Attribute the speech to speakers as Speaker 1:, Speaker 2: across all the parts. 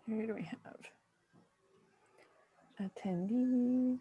Speaker 1: Who do we have? Attendees.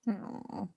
Speaker 1: Oh.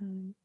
Speaker 1: Um,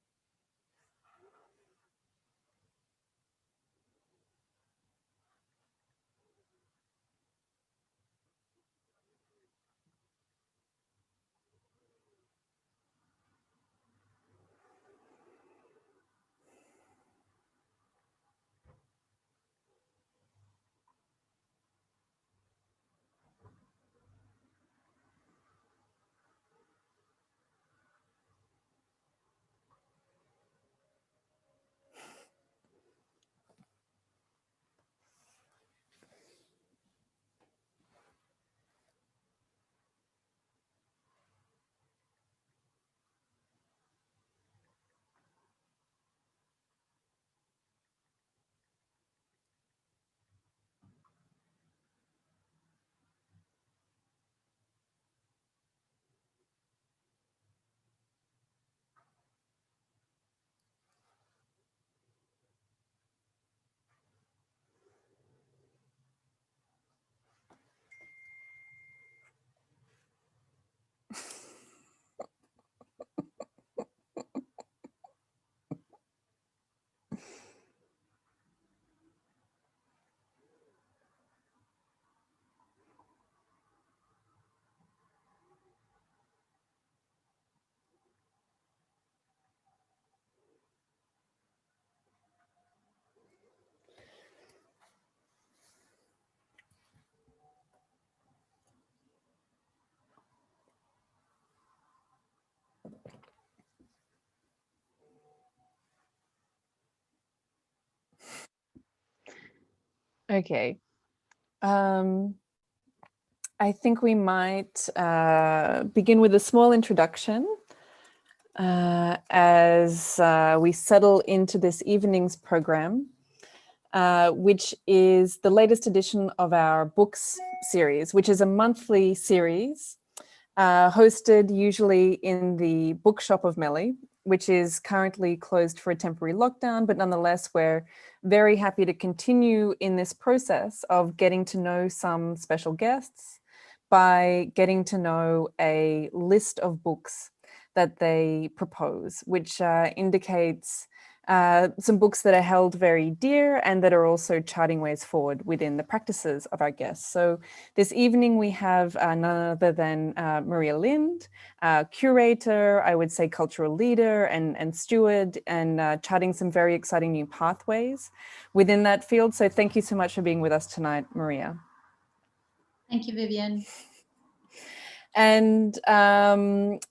Speaker 1: Okay. I think we might begin with a small introduction as we settle into this evening's program, which is the latest edition of our books series, which is a monthly series hosted usually in the bookshop of Melly, which is currently closed for a temporary lockdown, but nonetheless, we're very happy to continue in this process of getting to know some special guests by getting to know a list of books that they propose, which indicates some books that are held very dear and that are also charting ways forward within the practices of our guests. So this evening we have none other than Maria Lind, curator, I would say cultural leader and steward, and charting some very exciting new pathways within that field. So thank you so much for being with us tonight, Maria.
Speaker 2: Thank you, Vivian.
Speaker 1: And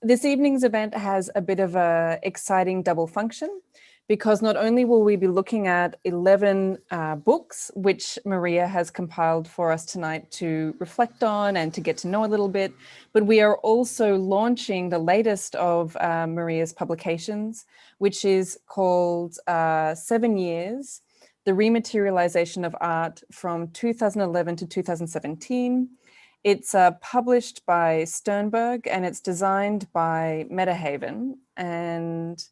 Speaker 1: this evening's event has a bit of an exciting double function, because not only will we be looking at 11 books, which Maria has compiled for us tonight to reflect on and to get to know a little bit, but we are also launching the latest of Maria's publications, which is called 7 Years, The Rematerialization of Art from 2011 to 2017. It's published by Sternberg and it's designed by Metahaven. And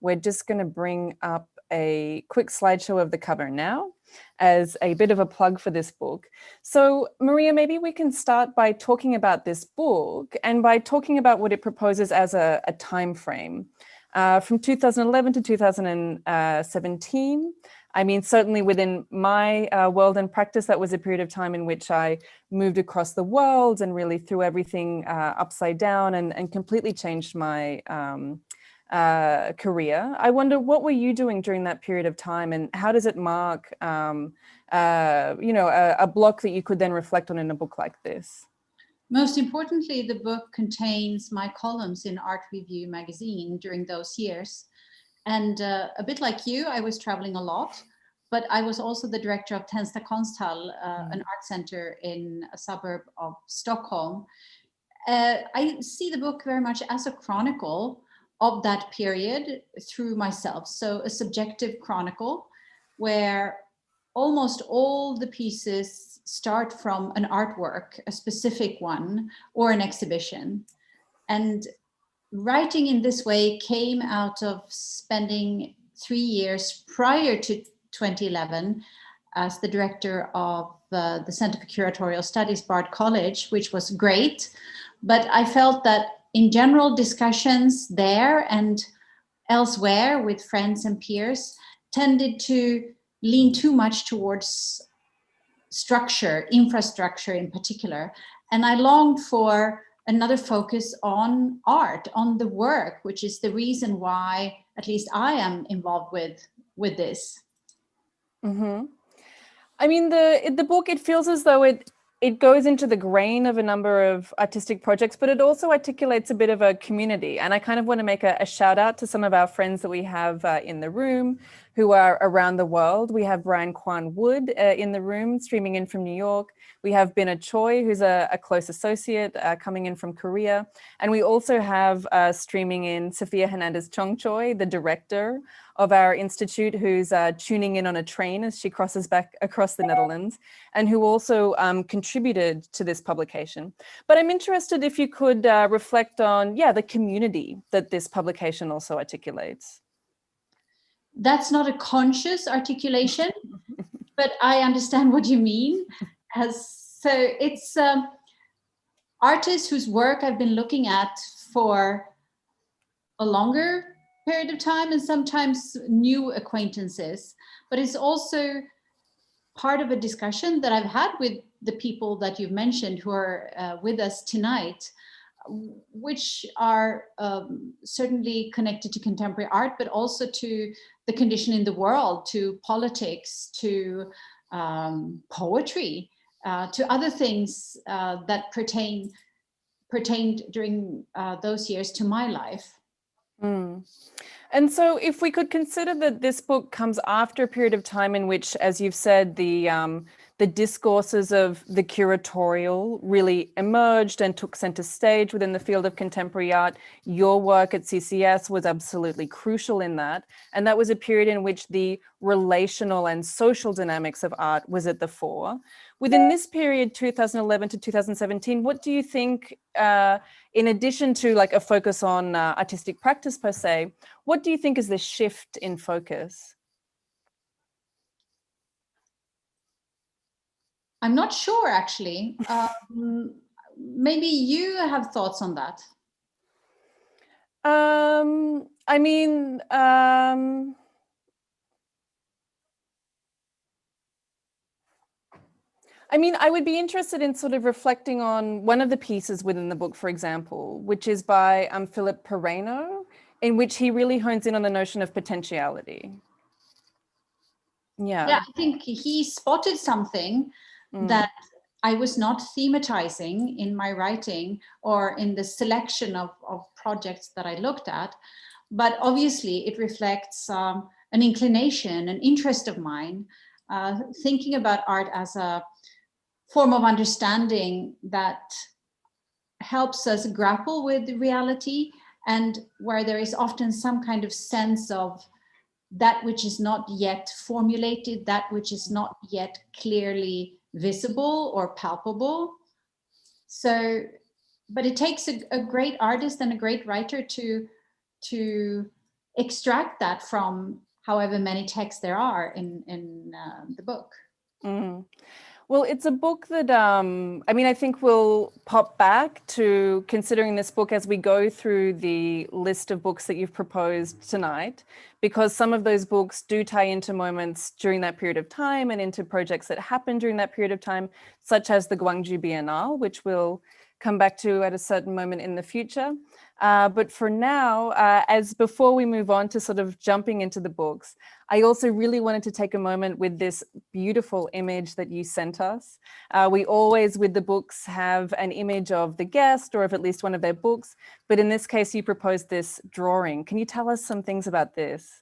Speaker 1: we're just going to bring up a quick slideshow of the cover now as a bit of a plug for this book. So Maria, maybe we can start by talking about this book and by talking about what it proposes as a time frame. From 2011 to 2017, I mean, certainly within my world and practice, that was a period of time in which I moved across the world and really threw everything upside down and completely changed my career. I wonder, what were you doing during that period of time, and how does it mark, a block that you could then reflect on in a book like this?
Speaker 2: Most importantly, the book contains my columns in Art Review magazine during those years. And a bit like you, I was traveling a lot, but I was also the director of Tensta Konsthall, an art center in a suburb of Stockholm. I see the book very much as a chronicle of that period through myself. So a subjective chronicle where almost all the pieces start from an artwork, a specific one, or an exhibition. And writing in this way came out of spending 3 years prior to 2011 as the director of the Center for Curatorial Studies, Bard College, which was great. But I felt that in general discussions there and elsewhere with friends and peers tended to lean too much towards structure, infrastructure in particular. And I longed for another focus on art, on the work, which is the reason why at least I am involved with this.
Speaker 1: Mm-hmm. I mean, the book, it feels as though it goes into the grain of a number of artistic projects, but it also articulates a bit of a community. And I kind of want to make a shout out to some of our friends that we have in the room who are around the world. We have Brian Kwan Wood in the room, streaming in from New York. We have Bina Choi, who's a close associate coming in from Korea. And we also have streaming in Sophia Hernandez Chong Choi, the director of our institute, who's tuning in on a train as she crosses back across the Netherlands, and who also contributed to this publication. But I'm interested if you could reflect on, the community that this publication also articulates.
Speaker 2: That's not a conscious articulation, but I understand what you mean. So it's artists whose work I've been looking at for a longer period of time and sometimes new acquaintances, but it's also part of a discussion that I've had with the people that you've mentioned who are with us tonight, which are certainly connected to contemporary art, but also to the condition in the world, to politics, to poetry, to other things that pertained during those years to my life.
Speaker 1: Mm. And so if we could consider that this book comes after a period of time in which, as you've said, the the discourses of the curatorial really emerged and took center stage within the field of contemporary art. Your work at CCS was absolutely crucial in that. And that was a period in which the relational and social dynamics of art was at the fore. Within this period, 2011 to 2017, what do you think, in addition to like a focus on artistic practice per se, what do you think is the shift in focus?
Speaker 2: I'm not sure, actually. Maybe you have thoughts on that.
Speaker 1: I mean, I would be interested in sort of reflecting on one of the pieces within the book, for example, which is by Philip Pereno, in which he really hones in on the notion of potentiality.
Speaker 2: Yeah, I think he spotted something that I was not thematizing in my writing or in the selection of projects that I looked at. But obviously it reflects an inclination, an interest of mine, thinking about art as a form of understanding that helps us grapple with reality, and where there is often some kind of sense of that which is not yet formulated, that which is not yet clearly visible or palpable. So, but it takes a great artist and a great writer to extract that from however many texts there are in the book.
Speaker 1: Well, it's a book that, I think we'll pop back to considering this book as we go through the list of books that you've proposed tonight, because some of those books do tie into moments during that period of time and into projects that happened during that period of time, such as the Gwangju Biennale, which we'll come back to at a certain moment in the future. But for now, as before we move on to sort of jumping into the books, I also really wanted to take a moment with this beautiful image that you sent us. We always, with the books, have an image of the guest or of at least one of their books. But in this case, you proposed this drawing. Can you tell us some things about this?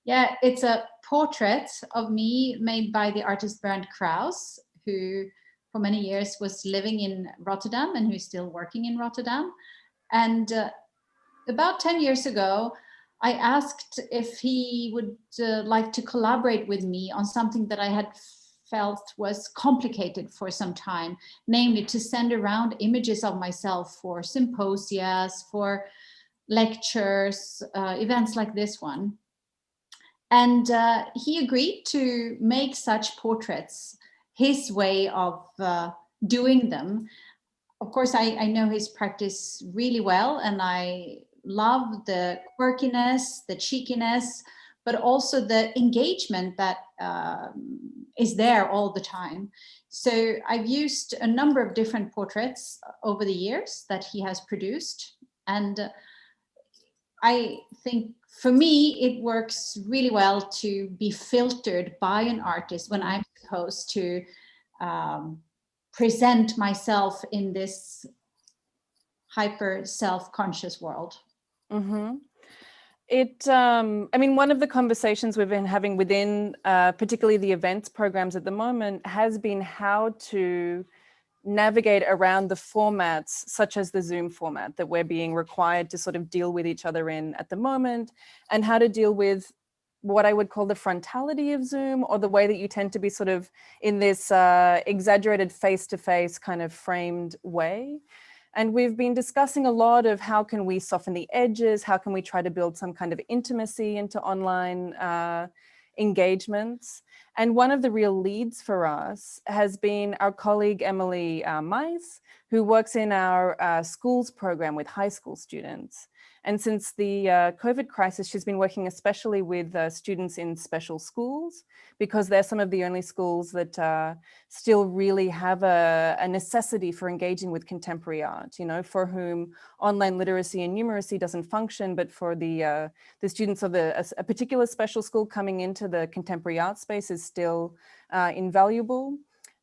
Speaker 2: Yeah, it's a portrait of me made by the artist Bernd Kraus, who for many years was living in Rotterdam and who's still working in Rotterdam. And about 10 years ago, I asked if he would like to collaborate with me on something that I had felt was complicated for some time, namely to send around images of myself for symposia, for lectures, events like this one. And he agreed to make such portraits, his way of doing them. Of course, I know his practice really well, and I love the quirkiness, the cheekiness, but also the engagement that is there all the time. So I've used a number of different portraits over the years that he has produced. And I think for me, it works really well to be filtered by an artist when I'm supposed to present myself in this hyper self-conscious world.
Speaker 1: Mm-hmm. One of the conversations we've been having within particularly the events programs at the moment has been how to navigate around the formats such as the Zoom format that we're being required to sort of deal with each other in at the moment, and how to deal with what I would call the frontality of Zoom, or the way that you tend to be sort of in this exaggerated face-to-face kind of framed way. And we've been discussing a lot of how can we soften the edges, how can we try to build some kind of intimacy into online engagements. And one of the real leads for us has been our colleague Emily Mice, who works in our schools program with high school students. And since the COVID crisis, she's been working especially with students in special schools, because they're some of the only schools that still really have a necessity for engaging with contemporary art, for whom online literacy and numeracy doesn't function, but for the students of a particular special school coming into the contemporary art space is still invaluable.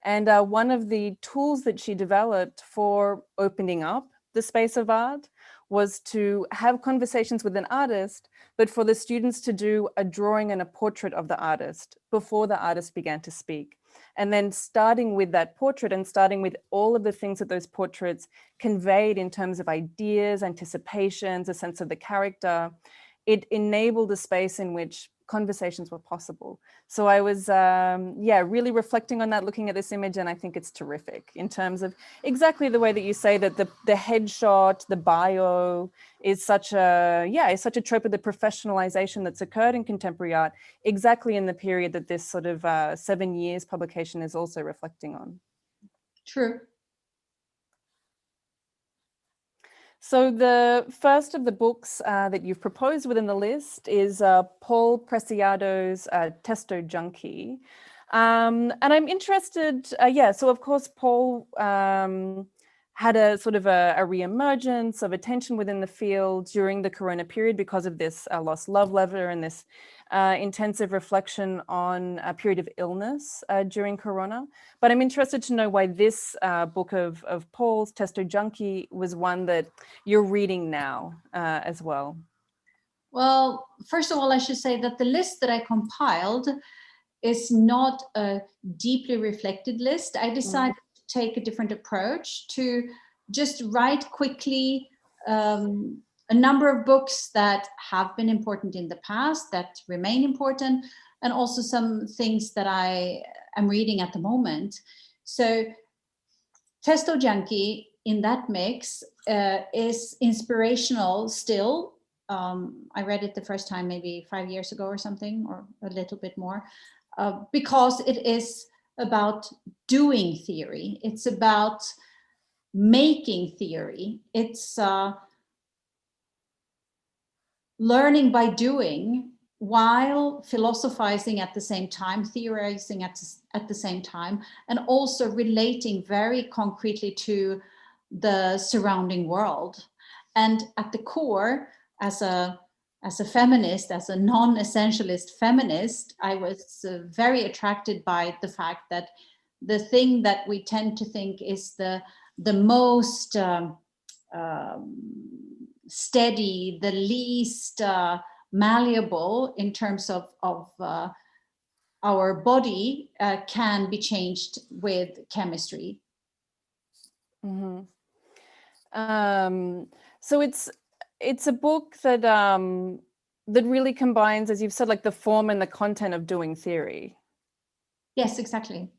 Speaker 1: And one of the tools that she developed for opening up the space of art was to have conversations with an artist, but for the students to do a drawing and a portrait of the artist before the artist began to speak. and then starting with that portrait and starting with all of the things that those portraits conveyed in terms of ideas, anticipations, a sense of the character, it enabled a space in which conversations were possible. So I was, really reflecting on that, looking at this image, and I think it's terrific in terms of exactly the way that you say that the headshot, the bio is such a, is such a trope of the professionalization that's occurred in contemporary art, exactly in the period that this sort of 7 years publication is also reflecting on.
Speaker 2: True.
Speaker 1: So the first of the books that you've proposed within the list is Paul Preciado's Testo Junkie. And I'm interested, so of course, Paul had a sort of a re-emergence of attention within the field during the Corona period because of this lost love letter and this intensive reflection on a period of illness during Corona. But I'm interested to know why this book of Paul's, Testo Junkie, was one that you're reading now as well.
Speaker 2: Well, first of all, I should say that the list that I compiled is not a deeply reflected list. I decided to take a different approach, to just write quickly a number of books that have been important in the past, that remain important, and also some things that I am reading at the moment. So Testo Junkie in that mix is inspirational still. I read it the first time maybe 5 years ago or something, or a little bit more, because it is about doing theory. It's about making theory. It's learning by doing while philosophizing at the same time, theorizing at the same time, and also relating very concretely to the surrounding world. And at the core, as a feminist, as a non-essentialist feminist, I was very attracted by the fact that the thing that we tend to think is the most steady, the least malleable in terms of our body can be changed with chemistry.
Speaker 1: Mm-hmm. So it's a book that that really combines, as you've said, like the form and the content of doing theory.
Speaker 2: Yes, exactly.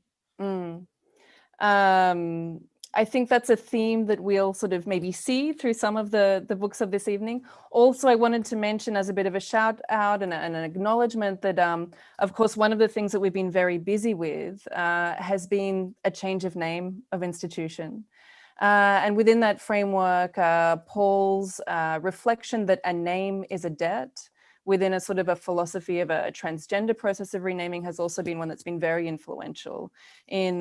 Speaker 1: I think that's a theme that we'll sort of maybe see through some of the books of this evening. Also, I wanted to mention as a bit of a shout out and an acknowledgement that, of course, one of the things that we've been very busy with has been a change of name of institution. And within that framework, Paul's reflection that a name is a debt within a sort of a philosophy of a transgender process of renaming has also been one that's been very influential in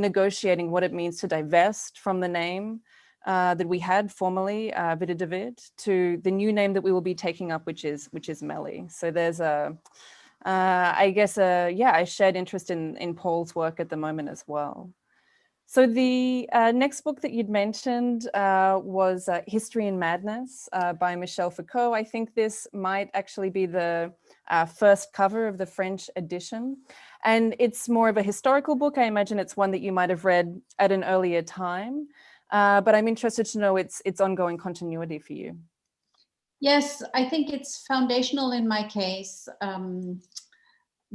Speaker 1: negotiating what it means to divest from the name that we had formerly, Vida David, to the new name that we will be taking up, which is Melly. So there's a shared interest in Paul's work at the moment as well. So the next book that you'd mentioned was History and Madness by Michel Foucault. I think this might actually be the first cover of the French edition. And it's more of a historical book. I imagine it's one that you might have read at an earlier time. But I'm interested to know its ongoing continuity for you.
Speaker 2: Yes, I think it's foundational in my case.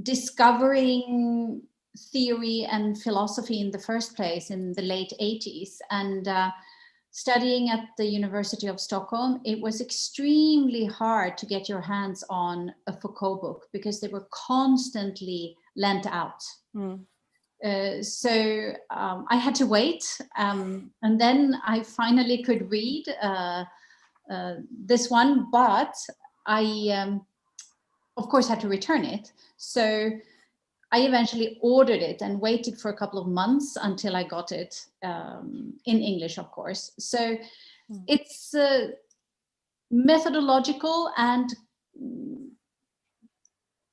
Speaker 2: Discovering theory and philosophy in the first place in the late 80s, and studying at the University of Stockholm, it was extremely hard to get your hands on a Foucault book because they were constantly lent out. So I had to wait, and then I finally could read this one, but I of course had to return it. So I eventually ordered it and waited for a couple of months until I got it in English, of course. So it's methodological and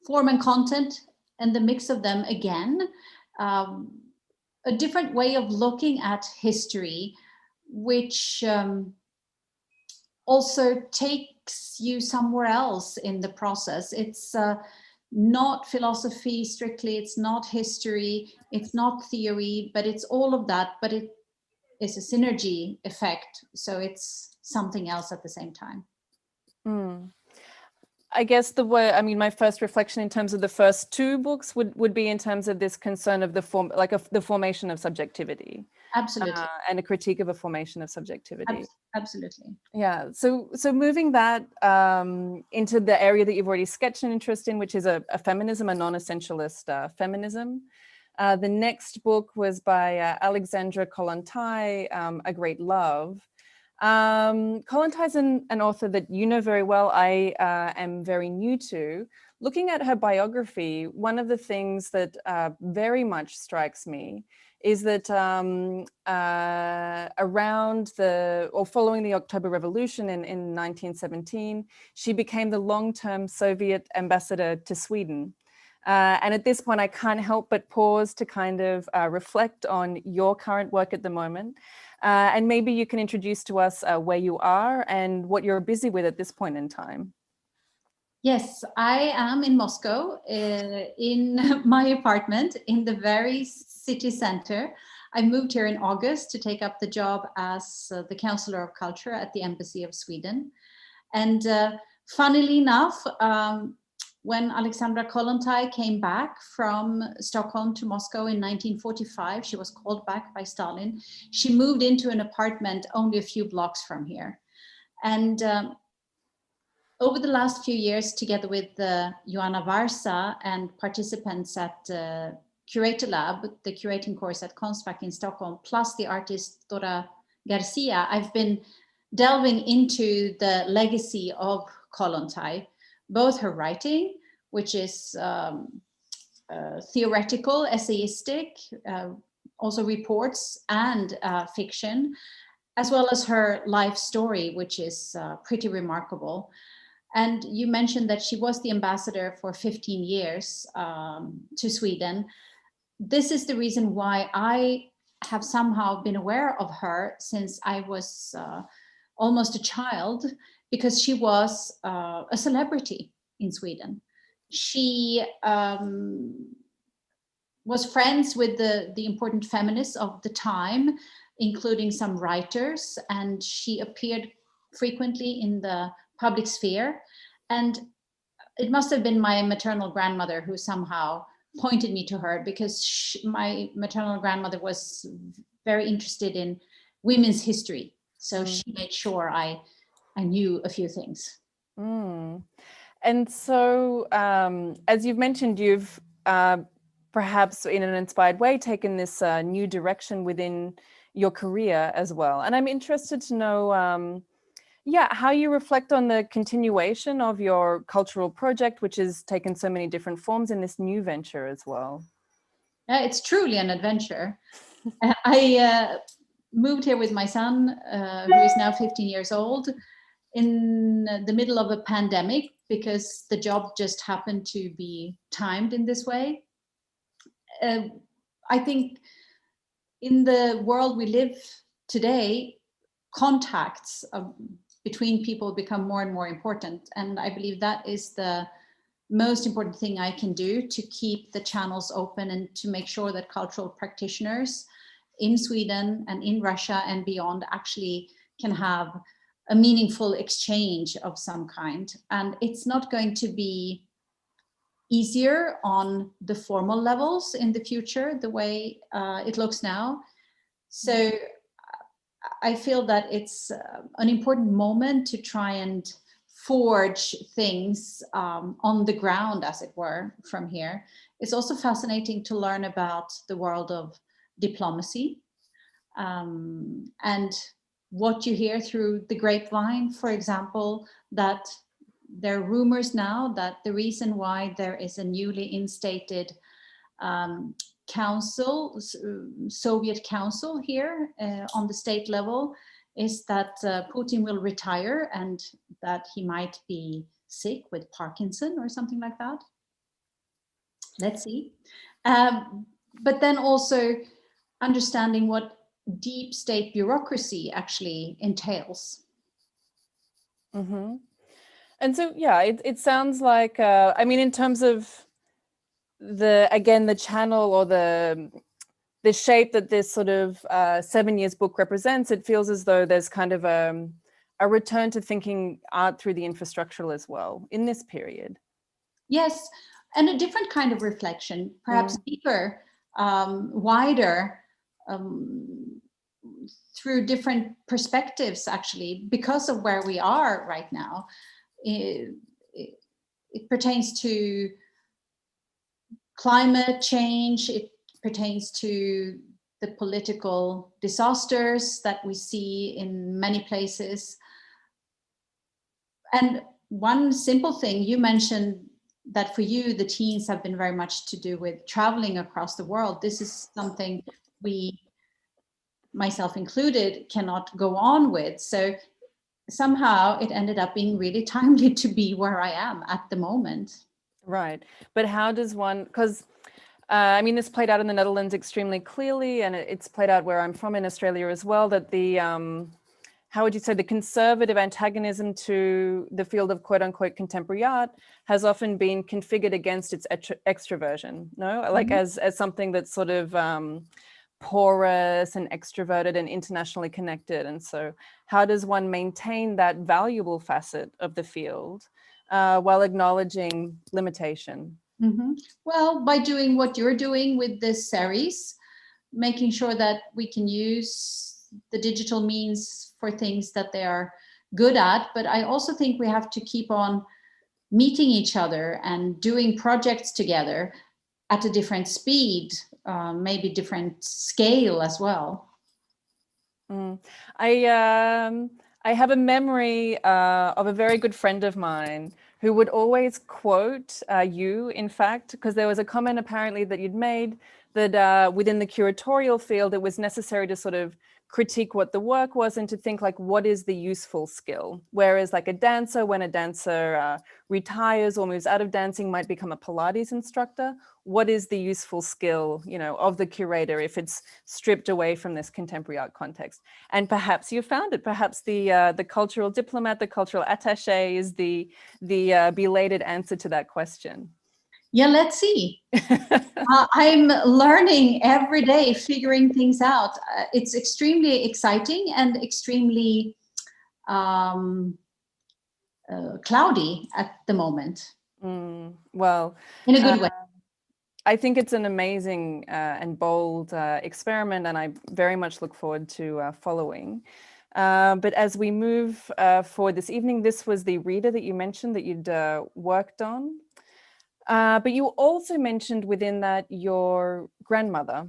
Speaker 2: form and content and the mix of them again. A different way of looking at history, which also takes you somewhere else in the process. It's not philosophy strictly, it's not history, it's not theory, but it's all of that, but it is a synergy effect. So it's something else at the same time.
Speaker 1: I guess the way, I mean, my first reflection in terms of the first two books would be in terms of this concern of the the formation of subjectivity.
Speaker 2: Absolutely.
Speaker 1: And a critique of a formation of subjectivity.
Speaker 2: Absolutely.
Speaker 1: Yeah. So moving that into the area that you've already sketched an interest in, which is a feminism, a non-essentialist feminism. The next book was by Alexandra Kollontai, A Great Love. Kollontai is an author that you know very well. I am very new to. Looking at her biography, one of the things that very much strikes me is that around following the October Revolution in 1917, she became the long-term Soviet ambassador to Sweden. And at this point, I can't help but pause to kind of reflect on your current work at the moment. And maybe you can introduce to us where you are and what you're busy with at this point in time.
Speaker 2: Yes, I am in Moscow, in my apartment in the very city center. I moved here in August to take up the job as the Counselor of Culture at the Embassy of Sweden. And funnily enough, when Alexandra Kollontai came back from Stockholm to Moscow in 1945, she was called back by Stalin. She moved into an apartment only a few blocks from here. And over the last few years, together with Joanna Varsa and participants at Curator Lab, the curating course at Konstfack in Stockholm, plus the artist Dora Garcia, I've been delving into the legacy of Kollontai, both her writing, which is theoretical, essayistic, also reports and fiction, as well as her life story, which is pretty remarkable. And you mentioned that she was the ambassador for 15 years to Sweden. This is the reason why I have somehow been aware of her since I was almost a child, because she was a celebrity in Sweden. She was friends with the important feminists of the time, including some writers, and she appeared frequently in the public sphere. And it must have been my maternal grandmother who somehow pointed me to her, because my maternal grandmother was very interested in women's history. So she made sure I knew a few things.
Speaker 1: And so, as you've mentioned, you've perhaps in an inspired way taken this new direction within your career as well. And I'm interested to know how you reflect on the continuation of your cultural project, which has taken so many different forms in this new venture as well.
Speaker 2: It's truly an adventure. I moved here with my son, who is now 15 years old, in the middle of a pandemic, because the job just happened to be timed in this way. I think in the world we live today, contacts between people become more and more important. And I believe that is the most important thing I can do to keep the channels open and to make sure that cultural practitioners in Sweden and in Russia and beyond actually can have a meaningful exchange of some kind. And it's not going to be easier on the formal levels in the future, the way it looks now. So I feel that it's an important moment to try and forge things on the ground, as it were, from here. It's also fascinating to learn about the world of diplomacy and what you hear through the grapevine, for example, that there are rumors now that the reason why there is a newly instated council, Soviet council here on the state level, is that Putin will retire and that he might be sick with Parkinson or something like that. Let's see. But then also understanding what deep state bureaucracy actually entails.
Speaker 1: And so, yeah, it sounds like, I mean, in terms of the channel or the shape that this sort of 7 years book represents, it feels as though there's kind of a return to thinking art through the infrastructural as well in this period.
Speaker 2: Yes, and a different kind of reflection, perhaps deeper, wider, through different perspectives, actually, because of where we are right now. It pertains to climate change, it pertains to the political disasters that we see in many places. And one simple thing, you mentioned that for you, the teens have been very much to do with traveling across the world. This is something we, myself included, cannot go on with. So somehow it ended up being really timely to be where I am at the moment.
Speaker 1: Right. But how does one, because I mean, this played out in the Netherlands extremely clearly, and it's played out where I'm from in Australia as well, that the, how would you say, the conservative antagonism to the field of quote unquote contemporary art has often been configured against its extroversion, no? Like as something that's sort of porous and extroverted and internationally connected. And so how does one maintain that valuable facet of the field while acknowledging limitation?
Speaker 2: Well, by doing what you're doing with this series, making sure that we can use the digital means for things that they are good at. But I also think we have to keep on meeting each other and doing projects together at a different speed, maybe different scale as well.
Speaker 1: I have a memory of a very good friend of mine who would always quote you, in fact, because there was a comment apparently that you'd made that within the curatorial field, it was necessary to sort of critique what the work was and to think like, what is the useful skill? Whereas like a dancer, when a dancer retires or moves out of dancing, might become a Pilates instructor. What is the useful skill, you know, of the curator if it's stripped away from this contemporary art context? And perhaps you found it. Perhaps the cultural diplomat, the cultural attaché is the belated answer to that question.
Speaker 2: Yeah, let's see. I'm learning every day, figuring things out. It's extremely exciting and extremely cloudy at the moment.
Speaker 1: Well,
Speaker 2: in a good way.
Speaker 1: I think it's an amazing and bold experiment, and I very much look forward to following. But as we move forward this evening, this was the reader that you mentioned that you'd worked on. But you also mentioned within that your grandmother.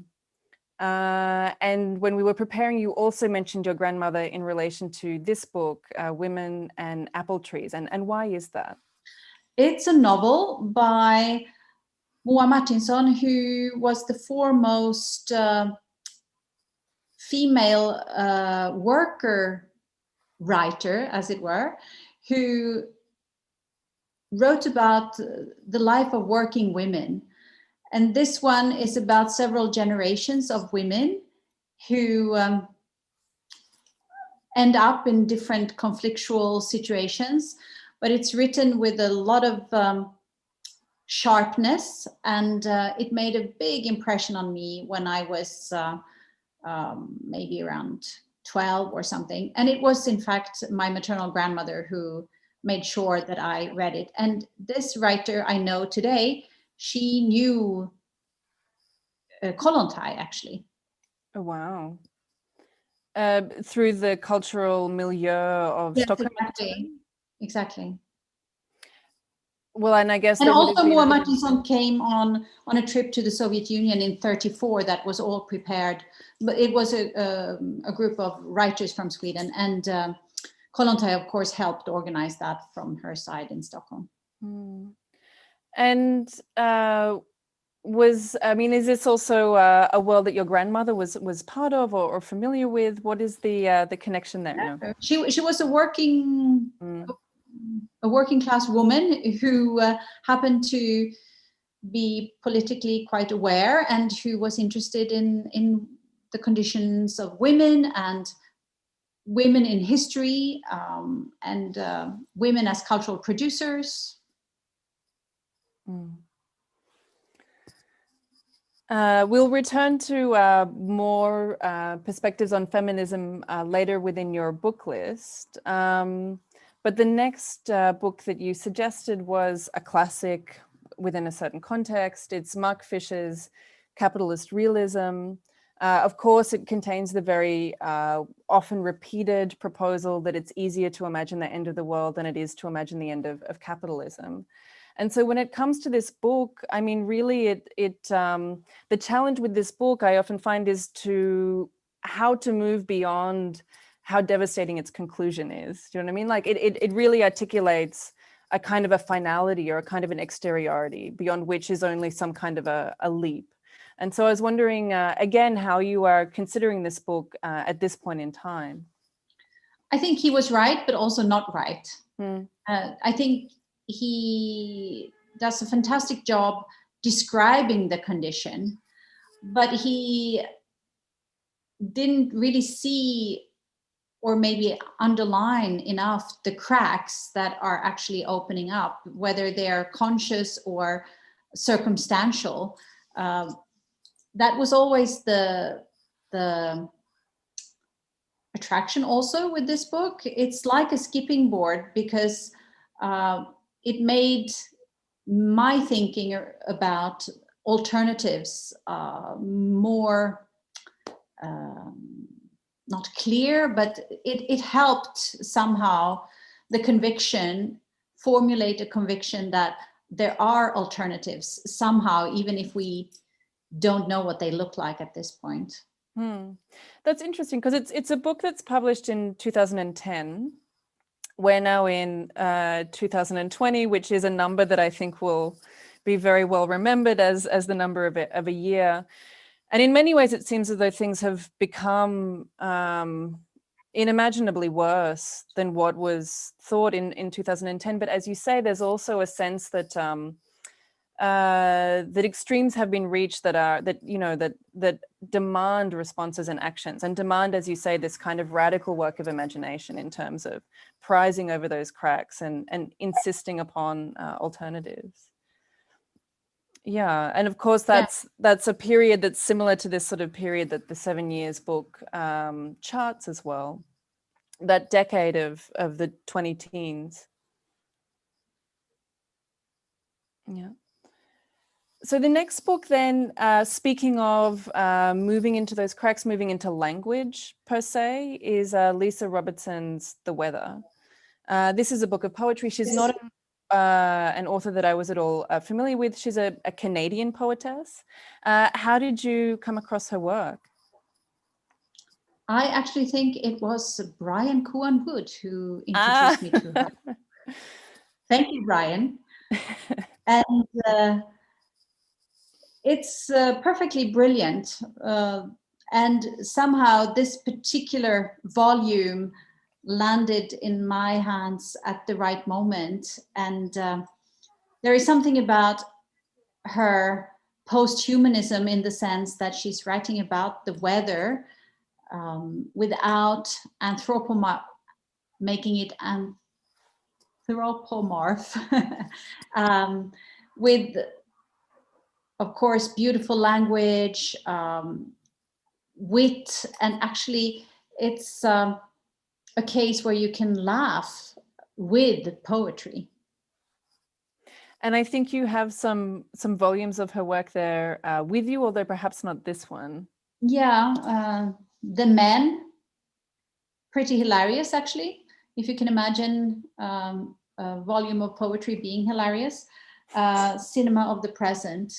Speaker 1: And when we were preparing, you also mentioned your grandmother in relation to this book, Women and Apple Trees. And why is that?
Speaker 2: It's a novel by Moa Martinsson, who was the foremost female worker writer, as it were, who wrote about the life of working women. And this one is about several generations of women who end up in different conflictual situations, but it's written with a lot of sharpness, and it made a big impression on me when I was maybe around 12 or something. And it was in fact my maternal grandmother who made sure that I read it. And this writer I know today, she knew Kollontai actually.
Speaker 1: Oh, wow. Through the cultural milieu of Stockholm.
Speaker 2: Exactly.
Speaker 1: Well, and I guess,
Speaker 2: and also Moa Martinsson came on a trip to the Soviet Union in '34 that was all prepared, but it was a group of writers from Sweden, and Kollontai, of course, helped organize that from her side in Stockholm.
Speaker 1: And is this also a world that your grandmother was part of or familiar with? What is the connection there?
Speaker 2: Yeah. No? She was a working class woman who happened to be politically quite aware and who was interested in the conditions of women and women in history, and women as cultural producers.
Speaker 1: We'll return to more perspectives on feminism later within your book list. But the next book that you suggested was a classic within a certain context. It's Mark Fisher's Capitalist Realism. Of course, it contains the very often repeated proposal that it's easier to imagine the end of the world than it is to imagine the end of capitalism. And so when it comes to this book, I mean, really, the challenge with this book I often find is how to move beyond how devastating its conclusion is. Do you know what I mean? Like it really articulates a kind of a finality or a kind of an exteriority beyond which is only some kind of a leap. And so I was wondering, again, how you are considering this book at this point in time.
Speaker 2: I think he was right, but also not right. I think he does a fantastic job describing the condition, but he didn't really see or maybe underline enough the cracks that are actually opening up, whether they're conscious or circumstantial. That was always the attraction also with this book. It's like a skipping board because it made my thinking about alternatives more not clear, but it helped somehow formulate a conviction that there are alternatives somehow, even if we don't know what they look like at this point.
Speaker 1: That's interesting because it's a book that's published in 2010. We're now in 2020, which is a number that I think will be very well remembered as the number of a year. And in many ways, it seems as though things have become unimaginably worse than what was thought in 2010. But as you say, there's also a sense that that extremes have been reached that demand responses and actions, and demand, as you say, this kind of radical work of imagination in terms of prizing over those cracks and insisting upon alternatives. Yeah, and of course that's a period that's similar to this sort of period that the 7 Years book charts as well, that decade of the 20 teens. Yeah. So the next book then, speaking of moving into those cracks, moving into language per se, is Lisa Robertson's The Weather. This is a book of poetry. She's not an author that I was at all familiar with. She's a Canadian poetess. How did you come across her work?
Speaker 2: I actually think it was Brian Kuan Wood who introduced me to her. Thank you, Brian. And it's perfectly brilliant. And somehow this particular volume landed in my hands at the right moment. And there is something about her post-humanism in the sense that she's writing about the weather without making it anthropomorph, with, of course, beautiful language, wit, and actually it's a case where you can laugh with poetry.
Speaker 1: And I think you have some volumes of her work there with you, although perhaps not this one.
Speaker 2: Yeah, The Men, pretty hilarious actually, if you can imagine a volume of poetry being hilarious. Cinema of the Present,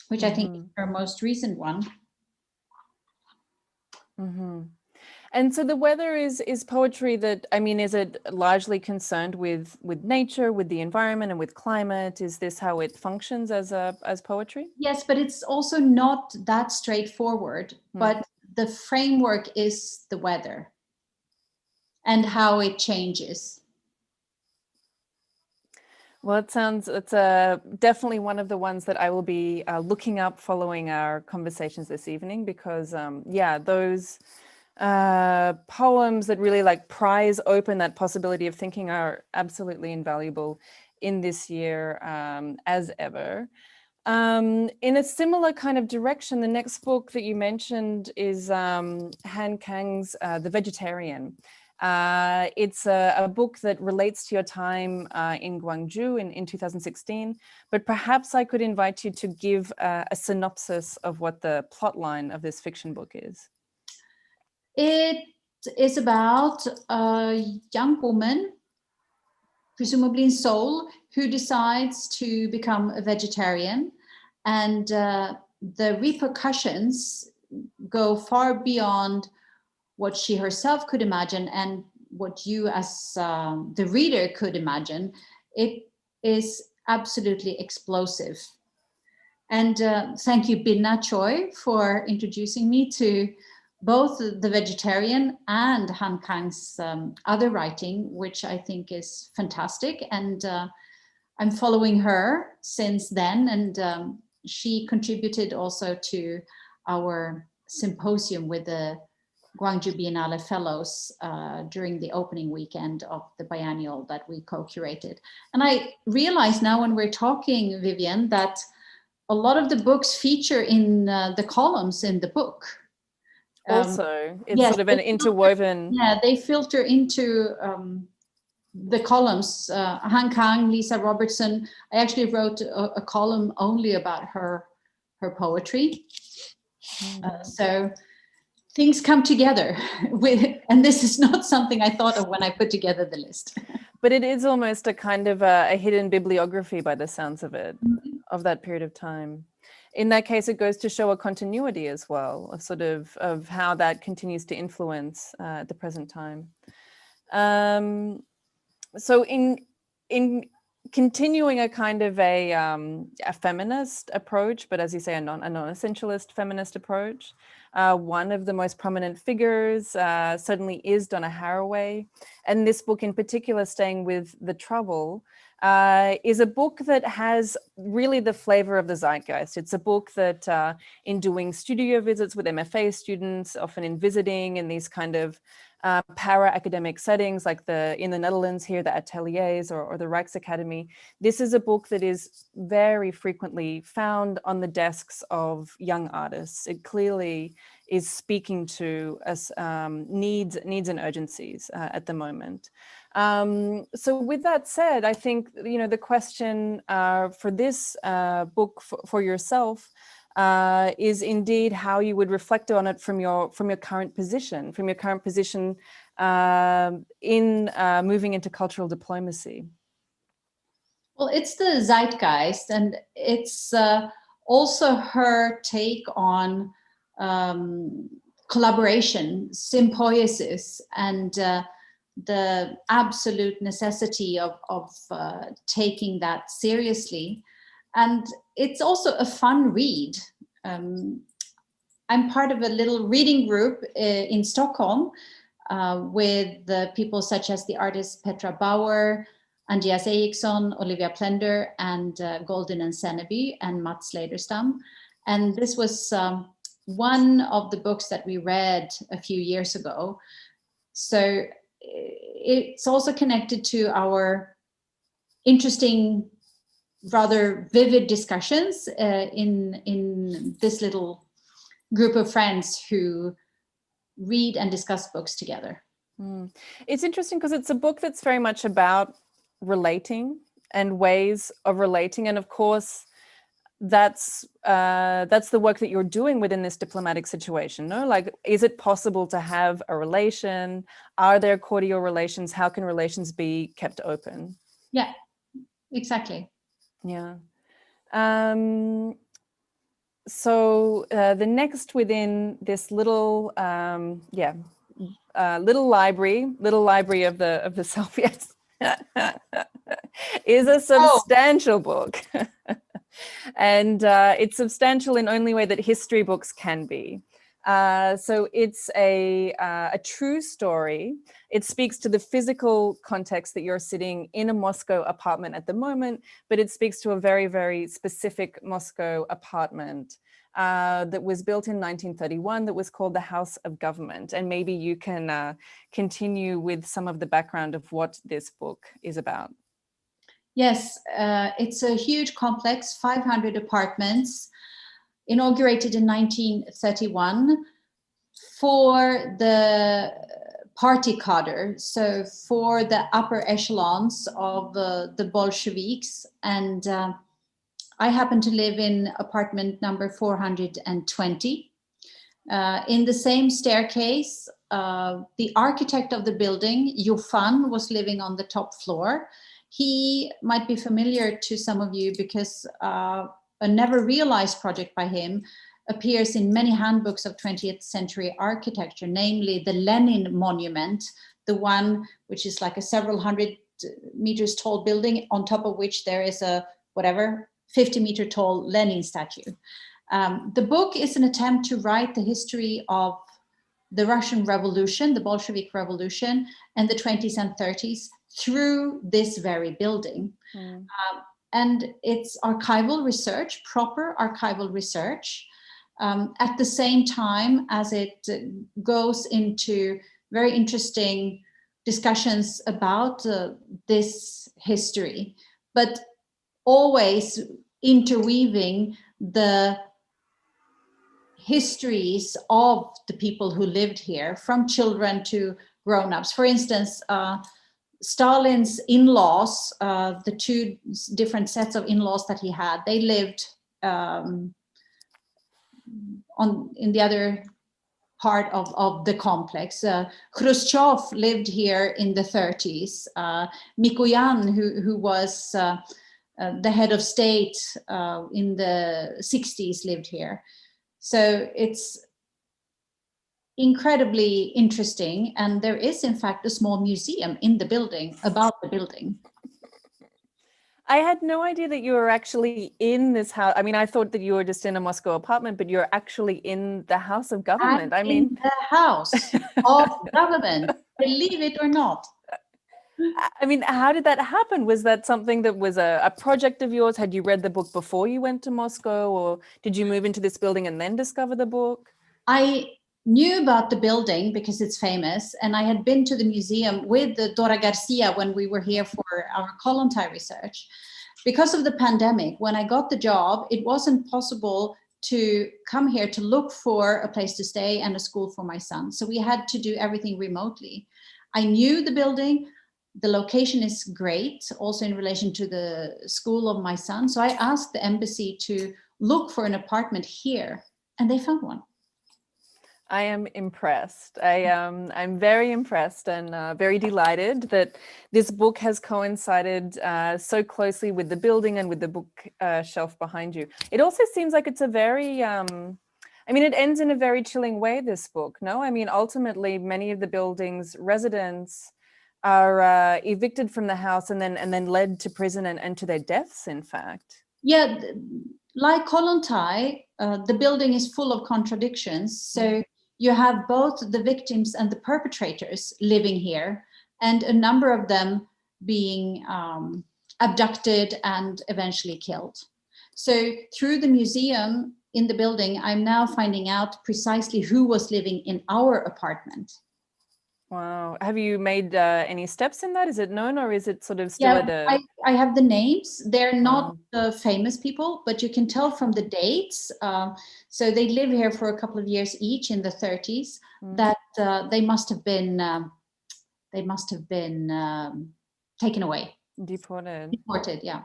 Speaker 2: which I think is her most recent one.
Speaker 1: And so The Weather is poetry that, I mean, is it largely concerned with nature, with the environment, and with climate? Is this how it functions as poetry?
Speaker 2: Yes, but it's also not that straightforward. But the framework is the weather and how it changes.
Speaker 1: Well, it's definitely one of the ones that I will be looking up following our conversations this evening, because yeah, those poems that really like prize open that possibility of thinking are absolutely invaluable in this year as ever. In a similar kind of direction, the next book that you mentioned is Han Kang's The Vegetarian. It's a book that relates to your time in Gwangju in 2016, but perhaps I could invite you to give a synopsis of what the plot line of this fiction book is.
Speaker 2: It is about a young woman, presumably in Seoul, who decides to become a vegetarian, and the repercussions go far beyond what she herself could imagine and what you as the reader could imagine. It is absolutely explosive. And thank you, Binna Choi, for introducing me to both The Vegetarian and Han Kang's other writing, which I think is fantastic. And I'm following her since then. And she contributed also to our symposium with the Gwangju Biennale Fellows during the opening weekend of the biennial that we co-curated. And I realize now when we're talking, Vivian, that a lot of the books feature in the columns in the book.
Speaker 1: Also, it's
Speaker 2: yes,
Speaker 1: sort of an interwoven.
Speaker 2: Yeah, they filter into the columns. Han Kang, Lisa Robertson. I actually wrote a column only about her poetry. So things come together and this is not something I thought of when I put together the list.
Speaker 1: But it is almost a kind of a hidden bibliography by the sounds of it, of that period of time. In that case, it goes to show a continuity as well, of sort of how that continues to influence at the present time. So in continuing a kind of a feminist approach, but as you say, a non-essentialist feminist approach, one of the most prominent figures certainly is Donna Haraway. And this book in particular, Staying with the Trouble, is a book that has really the flavor of the zeitgeist. It's a book that in doing studio visits with MFA students, often in visiting in these kind of para-academic settings like in the Netherlands here, the ateliers or the Rijksacademie. This is a book that is very frequently found on the desks of young artists. It clearly is speaking to us needs and urgencies at the moment. So with that said, I think, you know, the question for this book for yourself is indeed how you would reflect on it from your current position, in moving into cultural diplomacy.
Speaker 2: Well, it's the zeitgeist, and it's also her take on collaboration, symbiosis, and the absolute necessity of taking that seriously. And it's also a fun read. I'm part of a little reading group in Stockholm with the people such as the artists Petra Bauer, Andreas Eriksson, Olivia Plender, and Golden and Seneby, and Mats Lederstam. And this was one of the books that we read a few years ago. So it's also connected to our interesting, rather vivid discussions in this little group of friends who read and discuss books together.
Speaker 1: It's interesting because it's a book that's very much about relating and ways of relating, and of course that's the work that you're doing within this diplomatic situation. No, like, is it possible to have a relation? Are there cordial relations? How can relations be kept open?
Speaker 2: Yeah, exactly.
Speaker 1: Yeah. So the next within this little little library of the self, yes, is a substantial book. And it's substantial in only way that history books can be. So it's a true story. It speaks to the physical context that you're sitting in a Moscow apartment at the moment, but it speaks to a very, very specific Moscow apartment that was built in 1931 that was called the House of Government. And maybe you can continue with some of the background of what this book is about.
Speaker 2: Yes, it's a huge complex, 500 apartments, inaugurated in 1931 for the party cadre, so for the upper echelons of the Bolsheviks. And I happen to live in apartment number 420. In the same staircase, the architect of the building, Yufan, was living on the top floor. He might be familiar to some of you because a never realized project by him appears in many handbooks of 20th century architecture, namely the Lenin Monument, the one which is like a several hundred meters tall building on top of which there is a 50-meter tall Lenin statue. The book is an attempt to write the history of the Russian Revolution, the Bolshevik Revolution, and the 20s and 30s through this very building. And it's archival research, proper archival research, at the same time as it goes into very interesting discussions about this history, but always interweaving the histories of the people who lived here, from children to grown-ups. For instance, Stalin's in-laws, the two different sets of in-laws that he had, they lived in the other part of the complex. Khrushchev lived here in the 30s. Mikoyan, who was the head of state in the 60s, lived here. So it's incredibly interesting. And there is, in fact, a small museum in the building about the building.
Speaker 1: I had no idea that you were actually in this house. I mean, I thought that you were just in a Moscow apartment, but you're actually in the House of Government.
Speaker 2: I'm in the House of Government, believe it or not.
Speaker 1: I mean, how did that happen? Was that something that was a project of yours? Had you read the book before you went to Moscow, or did you move into this building and then discover the book?
Speaker 2: I knew about the building because it's famous, and I had been to the museum with Dora Garcia when we were here for our Kollontai research. Because of the pandemic, when I got the job, it wasn't possible to come here to look for a place to stay and a school for my son. So we had to do everything remotely. I knew the building. The location is great, also in relation to the school of my son. So I asked the embassy to look for an apartment here, and they found one.
Speaker 1: I am impressed. I'm very impressed and very delighted that this book has coincided so closely with the building and with the bookshelf behind you. It also seems like it's a very, I mean, it ends in a very chilling way, this book, no? I mean, ultimately, many of the building's residents are evicted from the house and then led to prison and to their deaths, in fact.
Speaker 2: Yeah, like Kollontai, the building is full of contradictions. So you have both the victims and the perpetrators living here, and a number of them being abducted and eventually killed. So through the museum in the building, I'm now finding out precisely who was living in our apartment.
Speaker 1: Wow. Have you made any steps in that? Is it known, or is it sort of still at a...
Speaker 2: I have the names. They're not famous people, but you can tell from the dates. So they live here for a couple of years each in the 30s. That they must have been taken away.
Speaker 1: Deported.
Speaker 2: Deported, yeah.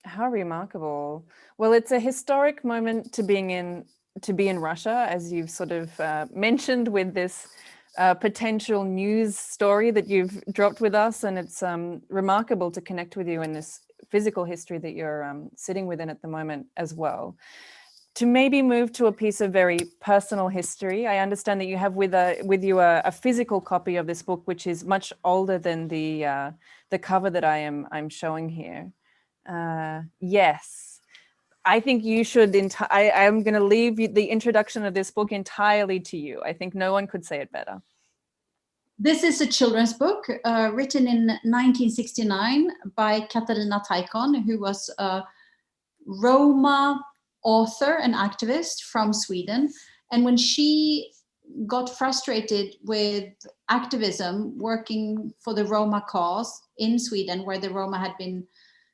Speaker 1: How remarkable. Well, it's a historic moment to be in Russia, as you've sort of mentioned with this potential news story that you've dropped with us, and it's remarkable to connect with you in this physical history that you're sitting within at the moment as well. To maybe move to a piece of very personal history, I understand that you have with you a physical copy of this book, which is much older than the cover that I'm showing here. Yes. I think you should, I'm going to leave the introduction of this book entirely to you. I think no one could say it better.
Speaker 2: This is a children's book written in 1969 by Katarina Taikon, who was a Roma author and activist from Sweden. And when she got frustrated with activism working for the Roma cause in Sweden, where the Roma had been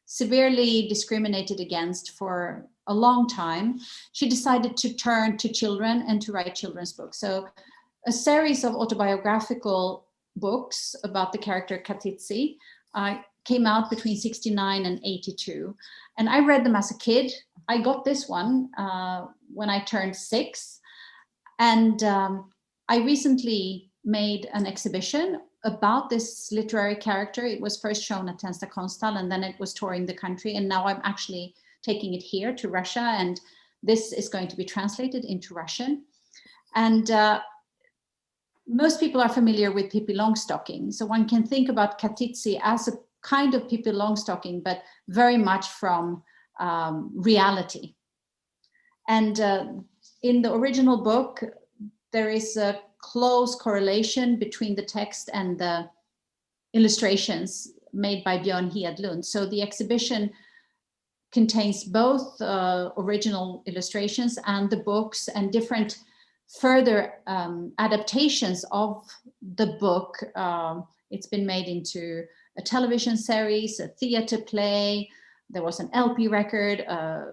Speaker 2: severely discriminated against for a long time, she decided to turn to children and to write children's books. So a series of autobiographical books about the character Katysy came out between 69 and 82. And I read them as a kid. I got this one when I turned 6. And I recently made an exhibition about this literary character. It was first shown at Testo Junkie, and then it was touring the country. And now I'm actually taking it here to Russia. And this is going to be translated into Russian. And most people are familiar with Pippi Longstocking. So one can think about Katysy as a kind of Pippi Longstocking, but very much from reality. And in the original book, there is a close correlation between the text and the illustrations made by Björn Hedlund. So the exhibition contains both original illustrations and the books and different further adaptations of the book. It's been made into a television series, a theater play, there was an LP record, a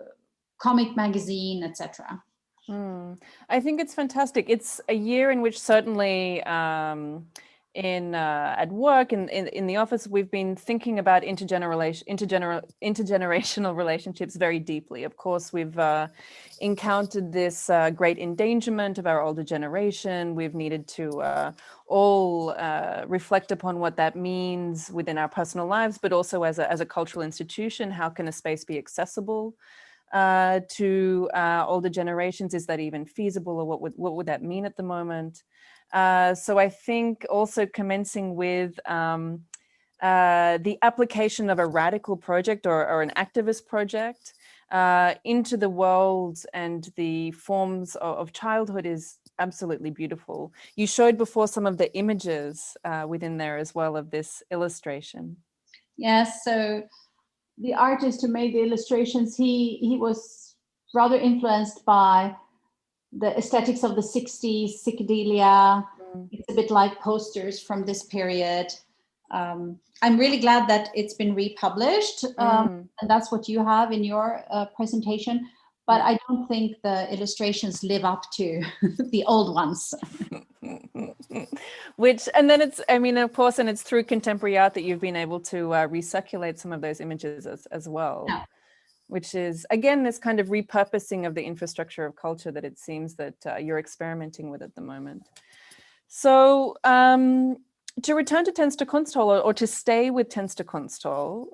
Speaker 2: comic magazine, etc.
Speaker 1: I think it's fantastic. It's a year in which certainly at work, in the office, we've been thinking about intergenerational relationships very deeply. Of course, we've encountered this great endangerment of our older generation. We've needed to all reflect upon what that means within our personal lives, but also as a cultural institution. How can a space be accessible to older generations? Is that even feasible, or what would that mean at the moment? So I think also commencing with the application of a radical project or an activist project into the world and the forms of childhood is absolutely beautiful. You showed before some of the images within there as well of this illustration.
Speaker 2: Yes, so the artist who made the illustrations, he was rather influenced by the aesthetics of the 60s, psychedelia. It's a bit like posters from this period. I'm really glad that it's been republished, and that's what you have in your presentation. But I don't think the illustrations live up to the old ones.
Speaker 1: And then it's, I mean, of course, and it's through contemporary art that you've been able to recirculate some of those images as well. Yeah. Which is, again, this kind of repurposing of the infrastructure of culture that it seems that you're experimenting with at the moment. So to return to Testo Junkie, or to stay with Testo Junkie,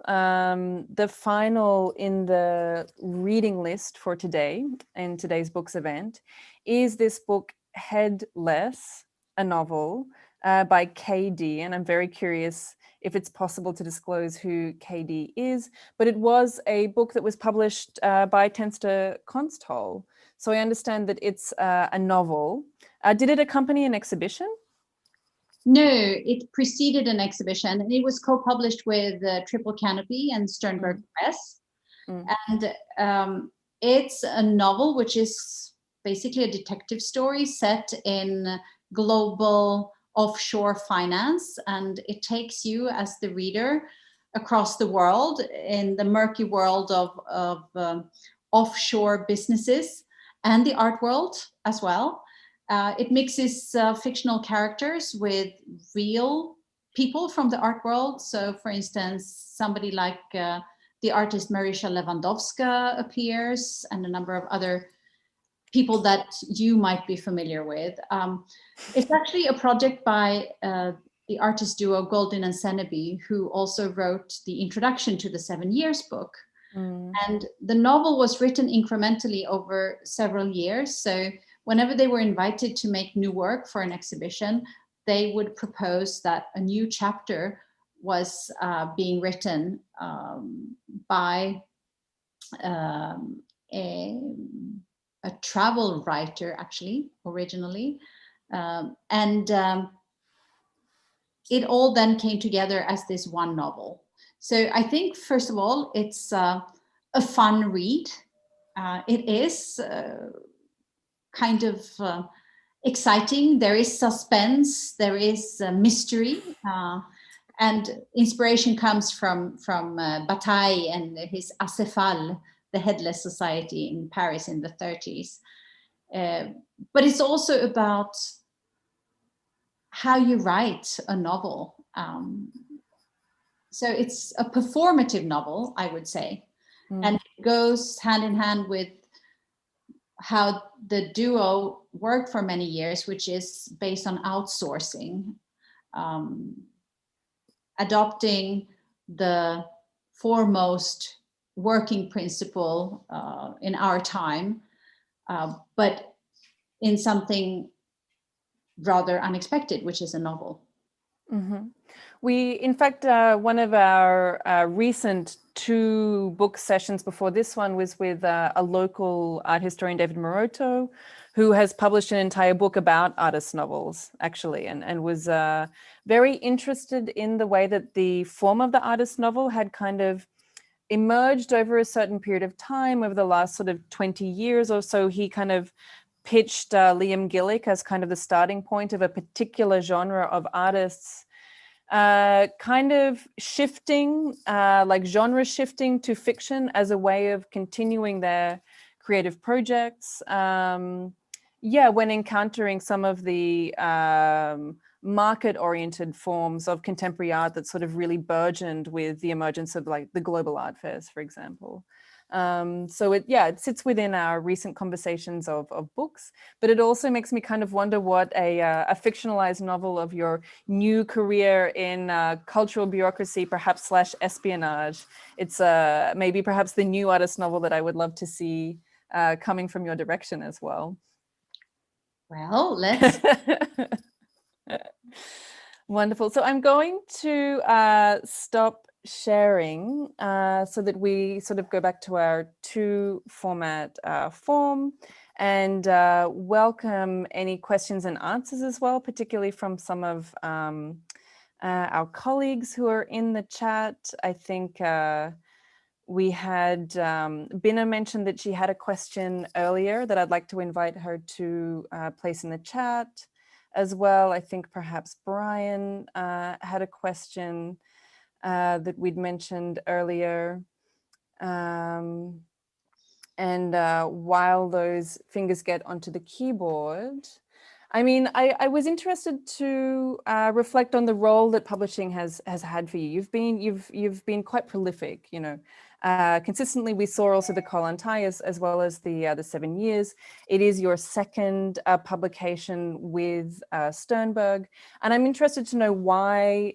Speaker 1: the final in the reading list for today, in today's books event, is this book, Headless, a novel by KD. And I'm very curious if it's possible to disclose who KD is, but it was a book that was published by Testo Junkie. So I understand that it's a novel. Did it accompany an exhibition?
Speaker 2: No, it preceded an exhibition, and it was co-published with Triple Canopy and Sternberg Press. And it's a novel which is basically a detective story set in global offshore finance, and it takes you as the reader across the world in the murky world of offshore businesses and the art world as well. It mixes fictional characters with real people from the art world. So for instance, somebody like the artist Marysia Lewandowska appears, and a number of other people that you might be familiar with. It's actually a project by the artist duo Goldin and Seneby, who also wrote the introduction to the 7 Years book. And the novel was written incrementally over several years. So whenever they were invited to make new work for an exhibition, they would propose that a new chapter was being written by a travel writer, actually, originally. It all then came together as this one novel. So I think, first of all, it's a fun read. It is kind of exciting. There is suspense, there is mystery, and inspiration comes from Bataille and his Acéphale, the Headless Society in Paris in the 30s. But it's also about how you write a novel. So it's a performative novel, I would say. And it goes hand in hand with how the duo worked for many years, which is based on outsourcing, adopting the foremost working principle in our time, but in something rather unexpected, which is a novel.
Speaker 1: Mm-hmm. We, in fact, one of our recent 2 book sessions before this one was with a local art historian, David Moroto, who has published an entire book about artist novels, actually, and was very interested in the way that the form of the artist novel had kind of emerged over a certain period of time, over the last sort of 20 years or so. He kind of pitched Liam Gillick as kind of the starting point of a particular genre of artists, kind of shifting, like genre shifting to fiction as a way of continuing their creative projects. When encountering some of the market-oriented forms of contemporary art that sort of really burgeoned with the emergence of like the global art fairs, for example. So it sits within our recent conversations of books, but it also makes me kind of wonder what a fictionalized novel of your new career in cultural bureaucracy, perhaps / espionage. It's maybe perhaps the new artist novel that I would love to see coming from your direction as well.
Speaker 2: Well, let's.
Speaker 1: Wonderful. So I'm going to stop sharing so that we sort of go back to our 2 format form, and welcome any questions and answers as well, particularly from some of our colleagues who are in the chat. I think we had Bina mentioned that she had a question earlier that I'd like to invite her to place in the chat as well. I think perhaps Brian had a question that we'd mentioned earlier. And while those fingers get onto the keyboard, I mean, I was interested to reflect on the role that publishing has had for you. You've been quite prolific, you know. Consistently, we saw also the Kollontai as well as the 7 years. It is your second publication with Sternberg, and I'm interested to know why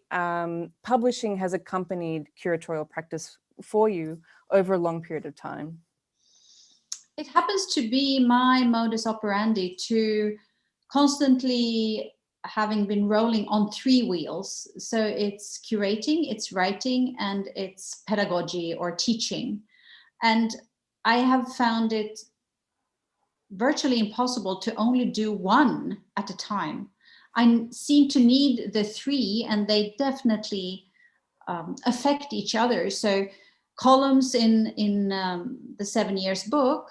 Speaker 1: publishing has accompanied curatorial practice for you over a long period of time.
Speaker 2: It happens to be my modus operandi to constantly having been rolling on 3 wheels. So it's curating, it's writing, and it's pedagogy or teaching. And I have found it virtually impossible to only do one at a time. I seem to need the 3, and they definitely affect each other. So columns in the 7 years book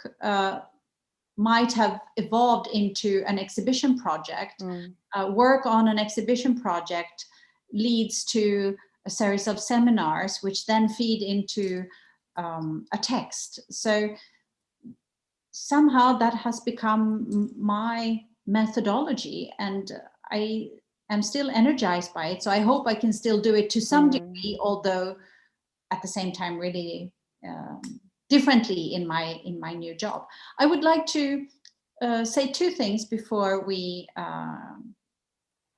Speaker 2: might have evolved into an exhibition project. Work on an exhibition project leads to a series of seminars, which then feed into a text. So somehow that has become my methodology, and I am still energized by it. So I hope I can still do it to some degree, although at the same time really differently in my new job. I would like to say 2 things before we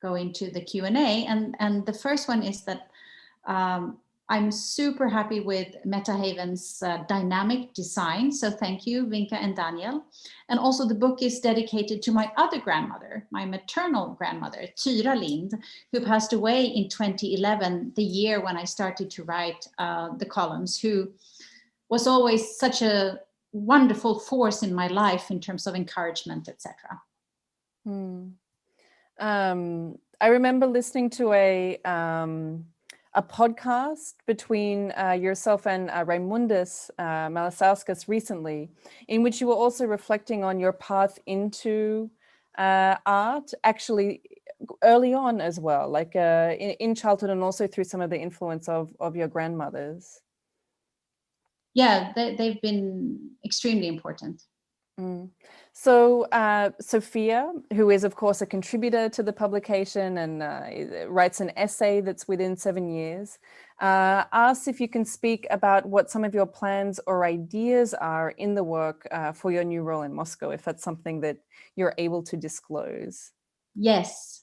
Speaker 2: go into the Q&A, and the first one is that I'm super happy with Metahaven's dynamic design, so thank you, Vinka and Daniel. And also the book is dedicated to my other grandmother, my maternal grandmother, Tyra Lind, who passed away in 2011, the year when I started to write the columns, who was always such a wonderful force in my life in terms of encouragement, etc.
Speaker 1: I remember listening to a podcast between yourself and Raimundus Malasauskas recently, in which you were also reflecting on your path into art, actually early on as well, like in childhood, and also through some of the influence of your grandmothers.
Speaker 2: Yeah, they've been extremely important.
Speaker 1: So Sophia, who is of course a contributor to the publication and writes an essay that's within 7 years, asks if you can speak about what some of your plans or ideas are in the work for your new role in Moscow, if that's something that you're able to disclose.
Speaker 2: Yes.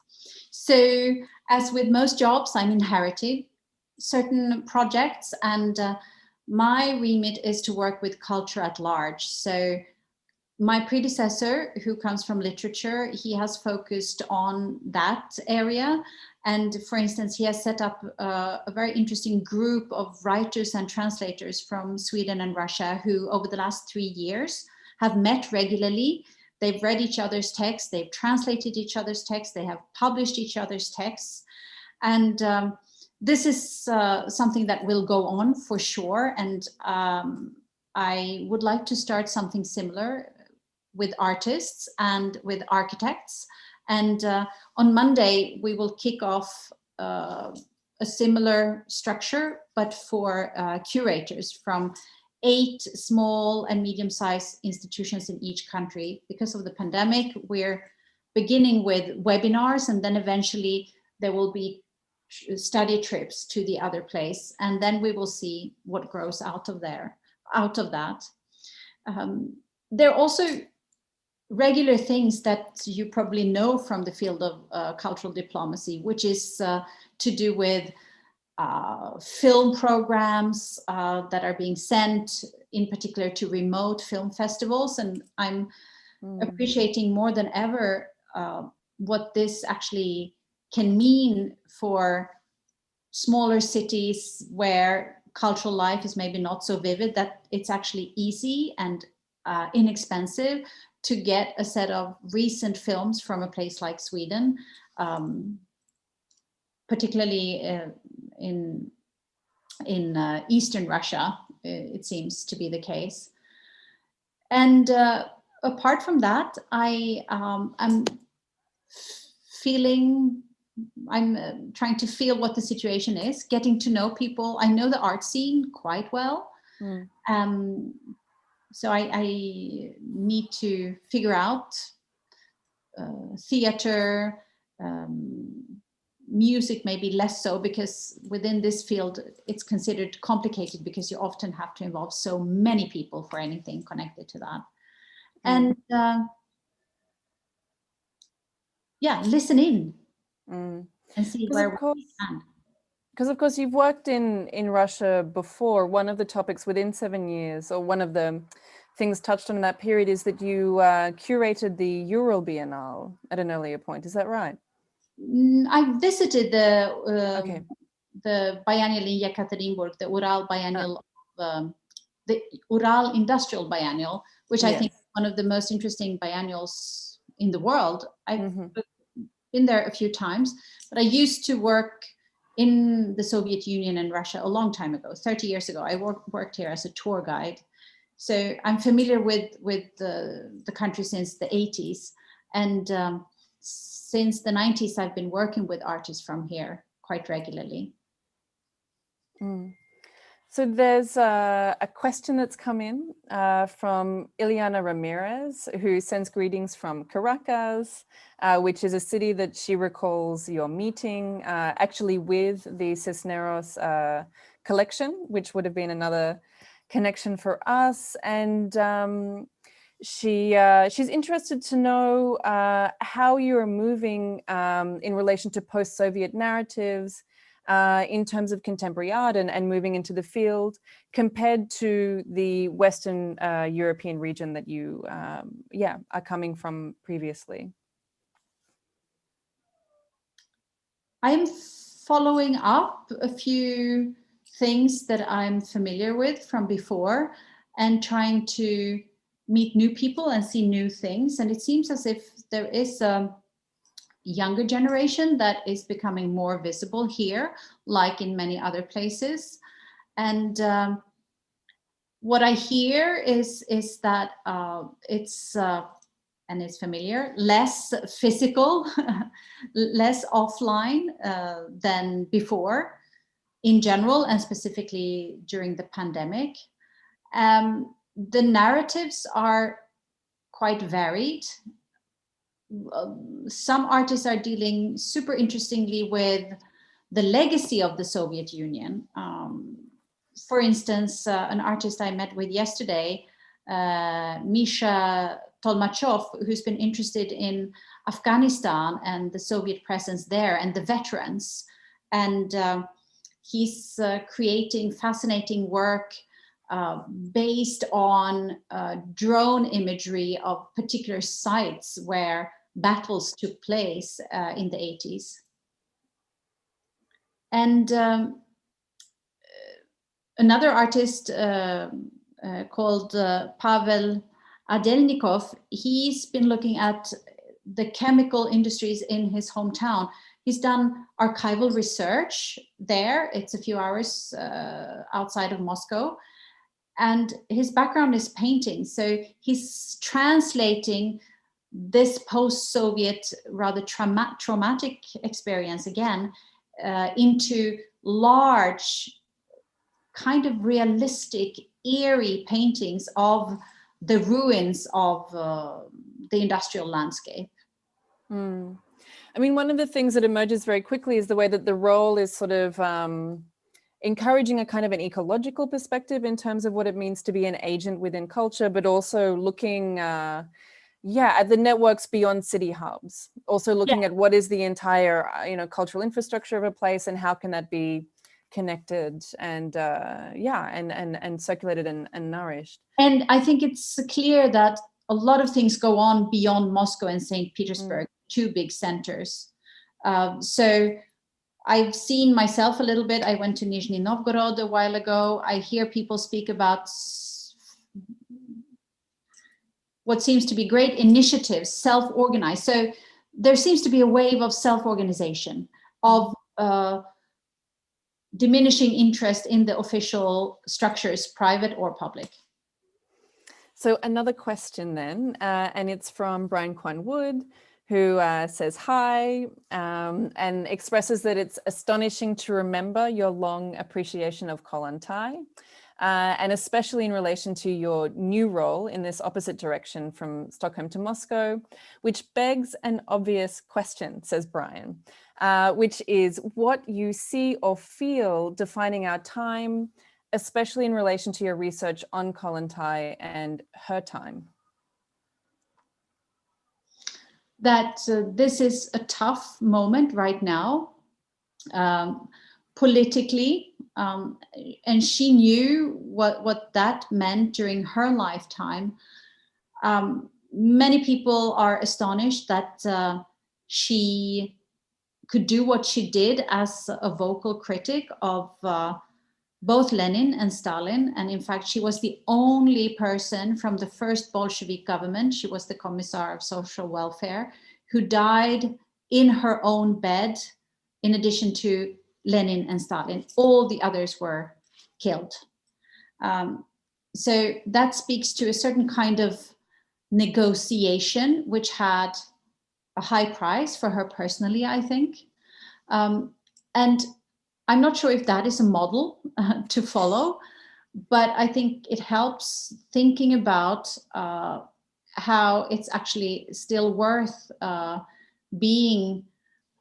Speaker 2: So as with most jobs, I'm inheriting certain projects, and my remit is to work with culture at large. So my predecessor, who comes from literature, he has focused on that area. And for instance, he has set up a very interesting group of writers and translators from Sweden and Russia who over the last 3 years have met regularly. They've read each other's texts, they've translated each other's texts, they have published each other's texts. And this is something that will go on for sure. And I would like to start something similar with artists and with architects. And on Monday, we will kick off a similar structure, but for curators from 8 small and medium-sized institutions in each country. Because of the pandemic, we're beginning with webinars, and then eventually there will be study trips to the other place. And then we will see what grows out of that. There are also regular things that you probably know from the field of cultural diplomacy, which is to do with film programs that are being sent in particular to remote film festivals. And I'm appreciating more than ever what this actually can mean for smaller cities where cultural life is maybe not so vivid, that it's actually easy and inexpensive to get a set of recent films from a place like Sweden, particularly in Eastern Russia, it seems to be the case. And apart from that, I'm trying to feel what the situation is, getting to know people. I know the art scene quite well. So I need to figure out theater, music maybe less so, because within this field it's considered complicated because you often have to involve so many people for anything connected to that. And listen in and see where we stand.
Speaker 1: Because of course you've worked in Russia before. One of the topics within 7 years, or one of the things touched on in that period, is that you curated the Ural Biennale at an earlier point. Is that right?
Speaker 2: I visited the biennial in Yekaterinburg, the Ural Biennial, the Ural Industrial Biennial, which I think is one of the most interesting biennials in the world. I've been there a few times, but I used to work in the Soviet Union and Russia a long time ago, 30 years ago. I worked here as a tour guide. So I'm familiar with the country since the 80s. And since the 90s, I've been working with artists from here quite regularly.
Speaker 1: So there's a question that's come in from Ileana Ramirez, who sends greetings from Caracas, which is a city that she recalls your meeting actually with the Cisneros collection, which would have been another connection for us. And she's interested to know how you are moving in relation to post-Soviet narratives in terms of contemporary art and moving into the field compared to the Western European region that you are coming from previously.
Speaker 2: I'm following up a few things that I'm familiar with from before. and trying to meet new people and see new things. And it seems as if there is a younger generation that is becoming more visible here, like in many other places. And what I hear is that it's and it's familiar, less physical, less offline than before in general, and specifically during the pandemic. The narratives are quite varied. Some artists are dealing super interestingly with the legacy of the Soviet Union. For instance, an artist I met with yesterday, Misha Tolmachov, who's been interested in Afghanistan and the Soviet presence there and the veterans. And he's creating fascinating work based on drone imagery of particular sites where battles took place in the 80s. And another artist called Pavel Adelnikov, he's been looking at the chemical industries in his hometown. He's done archival research there. It's a few hours outside of Moscow. And his background is painting. So he's translating this post-Soviet, rather traumatic experience again into large, kind of realistic, eerie paintings of the ruins of the industrial landscape.
Speaker 1: Mm. I mean, one of the things that emerges very quickly is the way that the role is sort of encouraging a kind of an ecological perspective in terms of what it means to be an agent within culture, but also looking, at the networks beyond city hubs. Also looking at what is the entire, cultural infrastructure of a place and how can that be connected and circulated and nourished.
Speaker 2: And I think it's clear that a lot of things go on beyond Moscow and St. Petersburg, two big centers. So I've seen myself a little bit. I went to Nizhny Novgorod a while ago. I hear people speak about what seems to be great initiatives, self-organized. So there seems to be a wave of self-organization, of diminishing interest in the official structures, private or public.
Speaker 1: So another question then, and it's from Brian Kwan Wood, who says hi and expresses that it's astonishing to remember your long appreciation of Kollontai, and especially in relation to your new role in this opposite direction from Stockholm to Moscow, which begs an obvious question, says Brian, which is what you see or feel defining our time, especially in relation to your research on Kollontai and her time.
Speaker 2: That this is a tough moment right now, politically, and she knew what that meant during her lifetime. Many people are astonished that she could do what she did as a vocal critic of both Lenin and Stalin. And in fact, she was the only person from the first Bolshevik government, she was the Commissar of Social Welfare, who died in her own bed, in addition to Lenin and Stalin. All the others were killed. So that speaks to a certain kind of negotiation, which had a high price for her personally, I think. And I'm not sure if that is a model to follow, but I think it helps thinking about how it's actually still worth being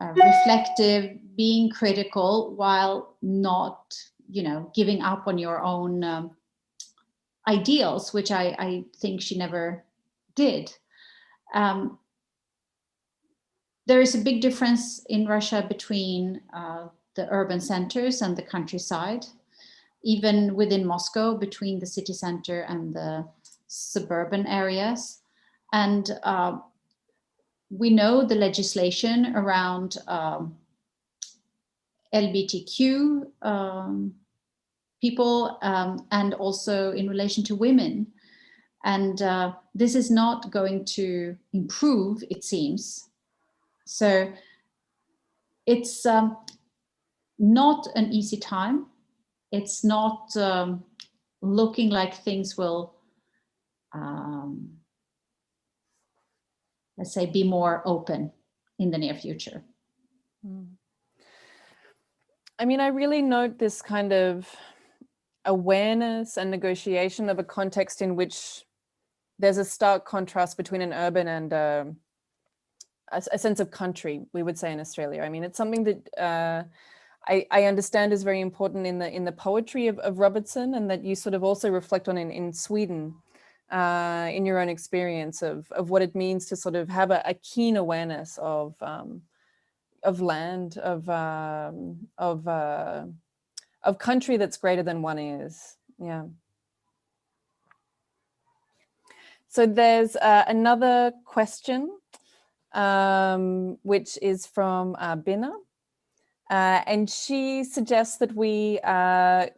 Speaker 2: reflective, being critical, while not, giving up on your own ideals, which I think she never did. There is a big difference in Russia between the urban centers and the countryside, even within Moscow, between the city center and the suburban areas. And we know the legislation around LGBTQ people, and also in relation to women. And this is not going to improve, it seems. So it's not an easy time. It's not looking like things will, let's say, be more open in the near future.
Speaker 1: I mean, I really note this kind of awareness and negotiation of a context in which there's a stark contrast between an urban and a sense of country, we would say in Australia. I mean, it's something that I understand is very important in the poetry of Robertson, and that you sort of also reflect on in Sweden, in your own experience of what it means to sort of have a keen awareness of land, of country that's greater than one is. Yeah. So there's another question, which is from Binna. And she suggests that we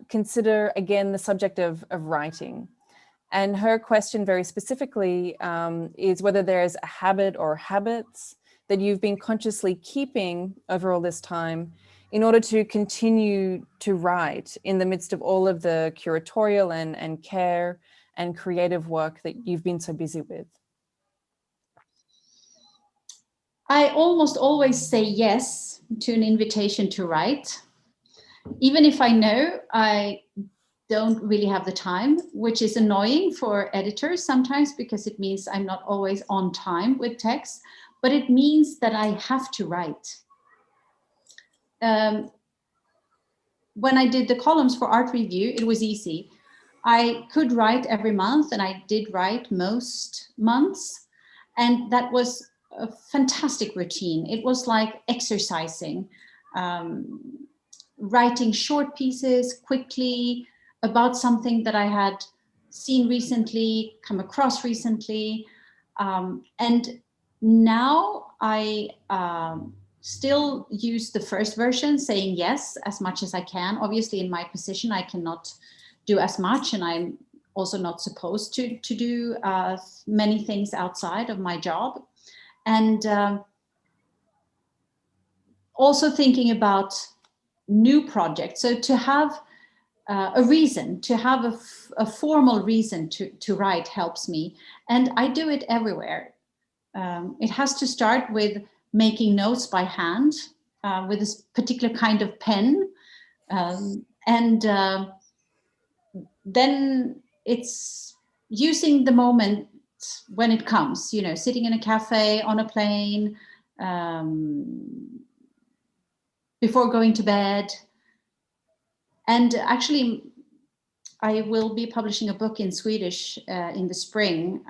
Speaker 1: consider again the subject of writing. And her question very specifically is whether there's a habit or habits that you've been consciously keeping over all this time in order to continue to write in the midst of all of the curatorial and care and creative work that you've been so busy with.
Speaker 2: I almost always say yes to an invitation to write, even if I know I don't really have the time, which is annoying for editors sometimes because it means I'm not always on time with text, but it means that I have to write. When I did the columns for Art Review, it was easy. I could write every month, and I did write most months, and that was a fantastic routine. It was like exercising, writing short pieces quickly about something that I had seen recently, come across recently. And now I still use the first version, saying yes as much as I can. Obviously, in my position, I cannot do as much, and I'm also not supposed to do many things outside of my job. And also thinking about new projects. So to have a reason, to have a formal reason to write helps me. And I do it everywhere. It has to start with making notes by hand with this particular kind of pen. And then it's using the moment when it comes, you know, sitting in a cafe, on a plane, before going to bed. And actually, I will be publishing a book in Swedish in the spring.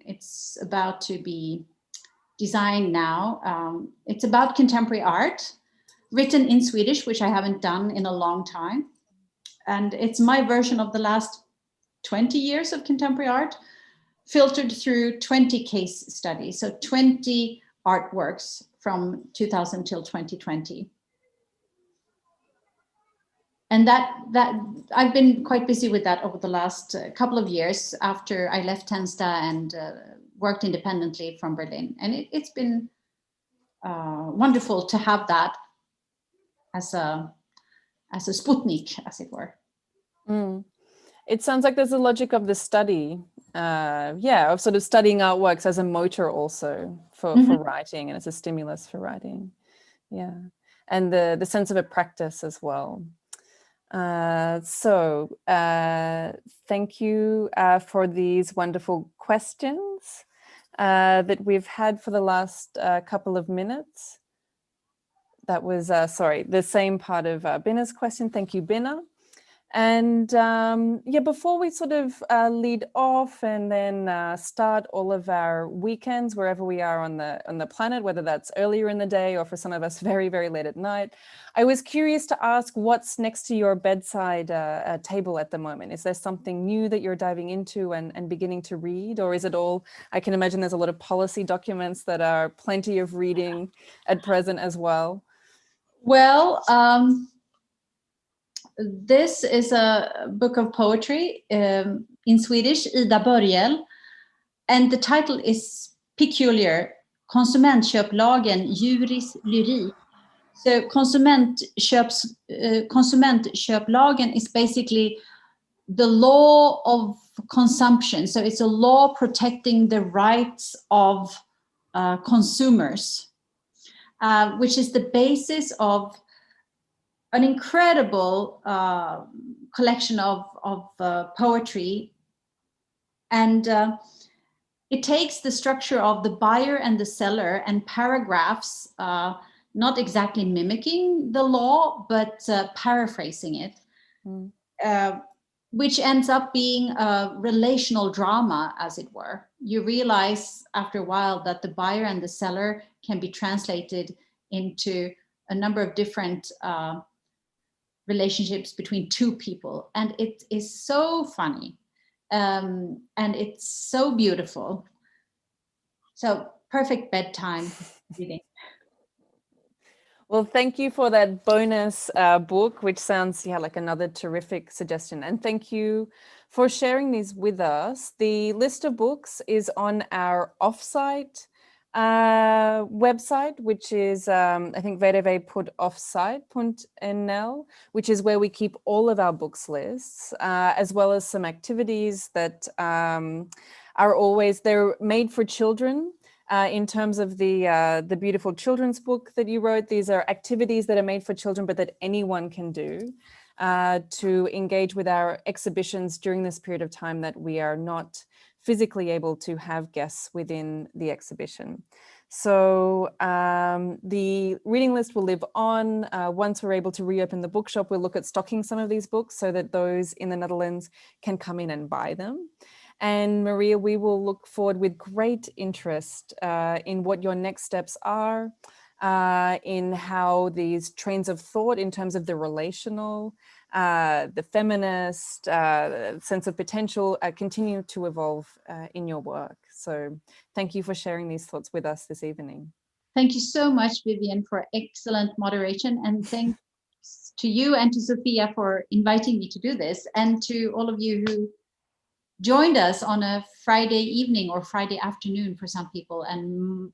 Speaker 2: It's about to be designed now. It's about contemporary art, written in Swedish, which I haven't done in a long time. And it's my version of the last 20 years of contemporary art, filtered through 20 case studies, so 20 artworks from 2000 till 2020. And that I've been quite busy with that over the last couple of years after I left Tensta and worked independently from Berlin. And it's been wonderful to have that as a Sputnik, as it were.
Speaker 1: Mm. It sounds like there's a logic of the study, of sort of studying artworks as a motor also for writing, and as a stimulus for writing. Yeah, and the sense of a practice as well. Thank you for these wonderful questions that we've had for the last couple of minutes. That was, the same part of Binna's question. Thank you, Binna. And before we sort of lead off and then start all of our weekends wherever we are on the planet, whether that's earlier in the day or for some of us very, very late at night, I was curious to ask what's next to your bedside table at the moment. Is there something new that you're diving into and beginning to read, or is it all, I can imagine there's a lot of policy documents that are plenty of reading at present as well?
Speaker 2: Well, This is a book of poetry in Swedish, Ida Börjel, and the title is peculiar, Konsumentköplagen, juris lyrik. So konsumentköplagen is basically the law of consumption. So it's a law protecting the rights of consumers, which is the basis of an incredible collection of poetry. And it takes the structure of the buyer and the seller and paragraphs, not exactly mimicking the law, but paraphrasing it, which ends up being a relational drama, as it were. You realize after a while that the buyer and the seller can be translated into a number of different relationships between two people. And it is so funny. And it's so beautiful. So perfect bedtime reading.
Speaker 1: Well, thank you for that bonus book, which sounds like another terrific suggestion. And thank you for sharing these with us. The list of books is on our offsite website, which is, I think, www.offsite.nl, which is where we keep all of our books lists, as well as some activities that are always, they're made for children. In terms of the beautiful children's book that you wrote, these are activities that are made for children, but that anyone can do to engage with our exhibitions during this period of time that we are not physically able to have guests within the exhibition. So the reading list will live on. Once we're able to reopen the bookshop, we'll look at stocking some of these books so that those in the Netherlands can come in and buy them. And Maria, we will look forward with great interest in what your next steps are, in how these trains of thought in terms of the relational, the feminist, sense of potential continue to evolve in your work. So thank you for sharing these thoughts with us this evening.
Speaker 2: Thank you so much, Vivian, for excellent moderation. And thanks to you and to Sophia for inviting me to do this, and to all of you who joined us on a Friday evening or Friday afternoon for some people, and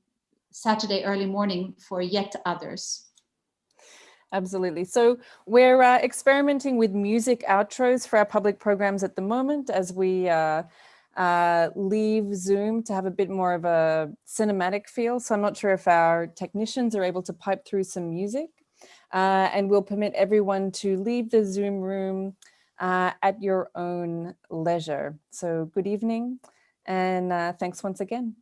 Speaker 2: Saturday early morning for yet others.
Speaker 1: Absolutely. So we're experimenting with music outros for our public programs at the moment as we leave Zoom to have a bit more of a cinematic feel. So I'm not sure if our technicians are able to pipe through some music, and we'll permit everyone to leave the Zoom room at your own leisure. So good evening, and thanks once again.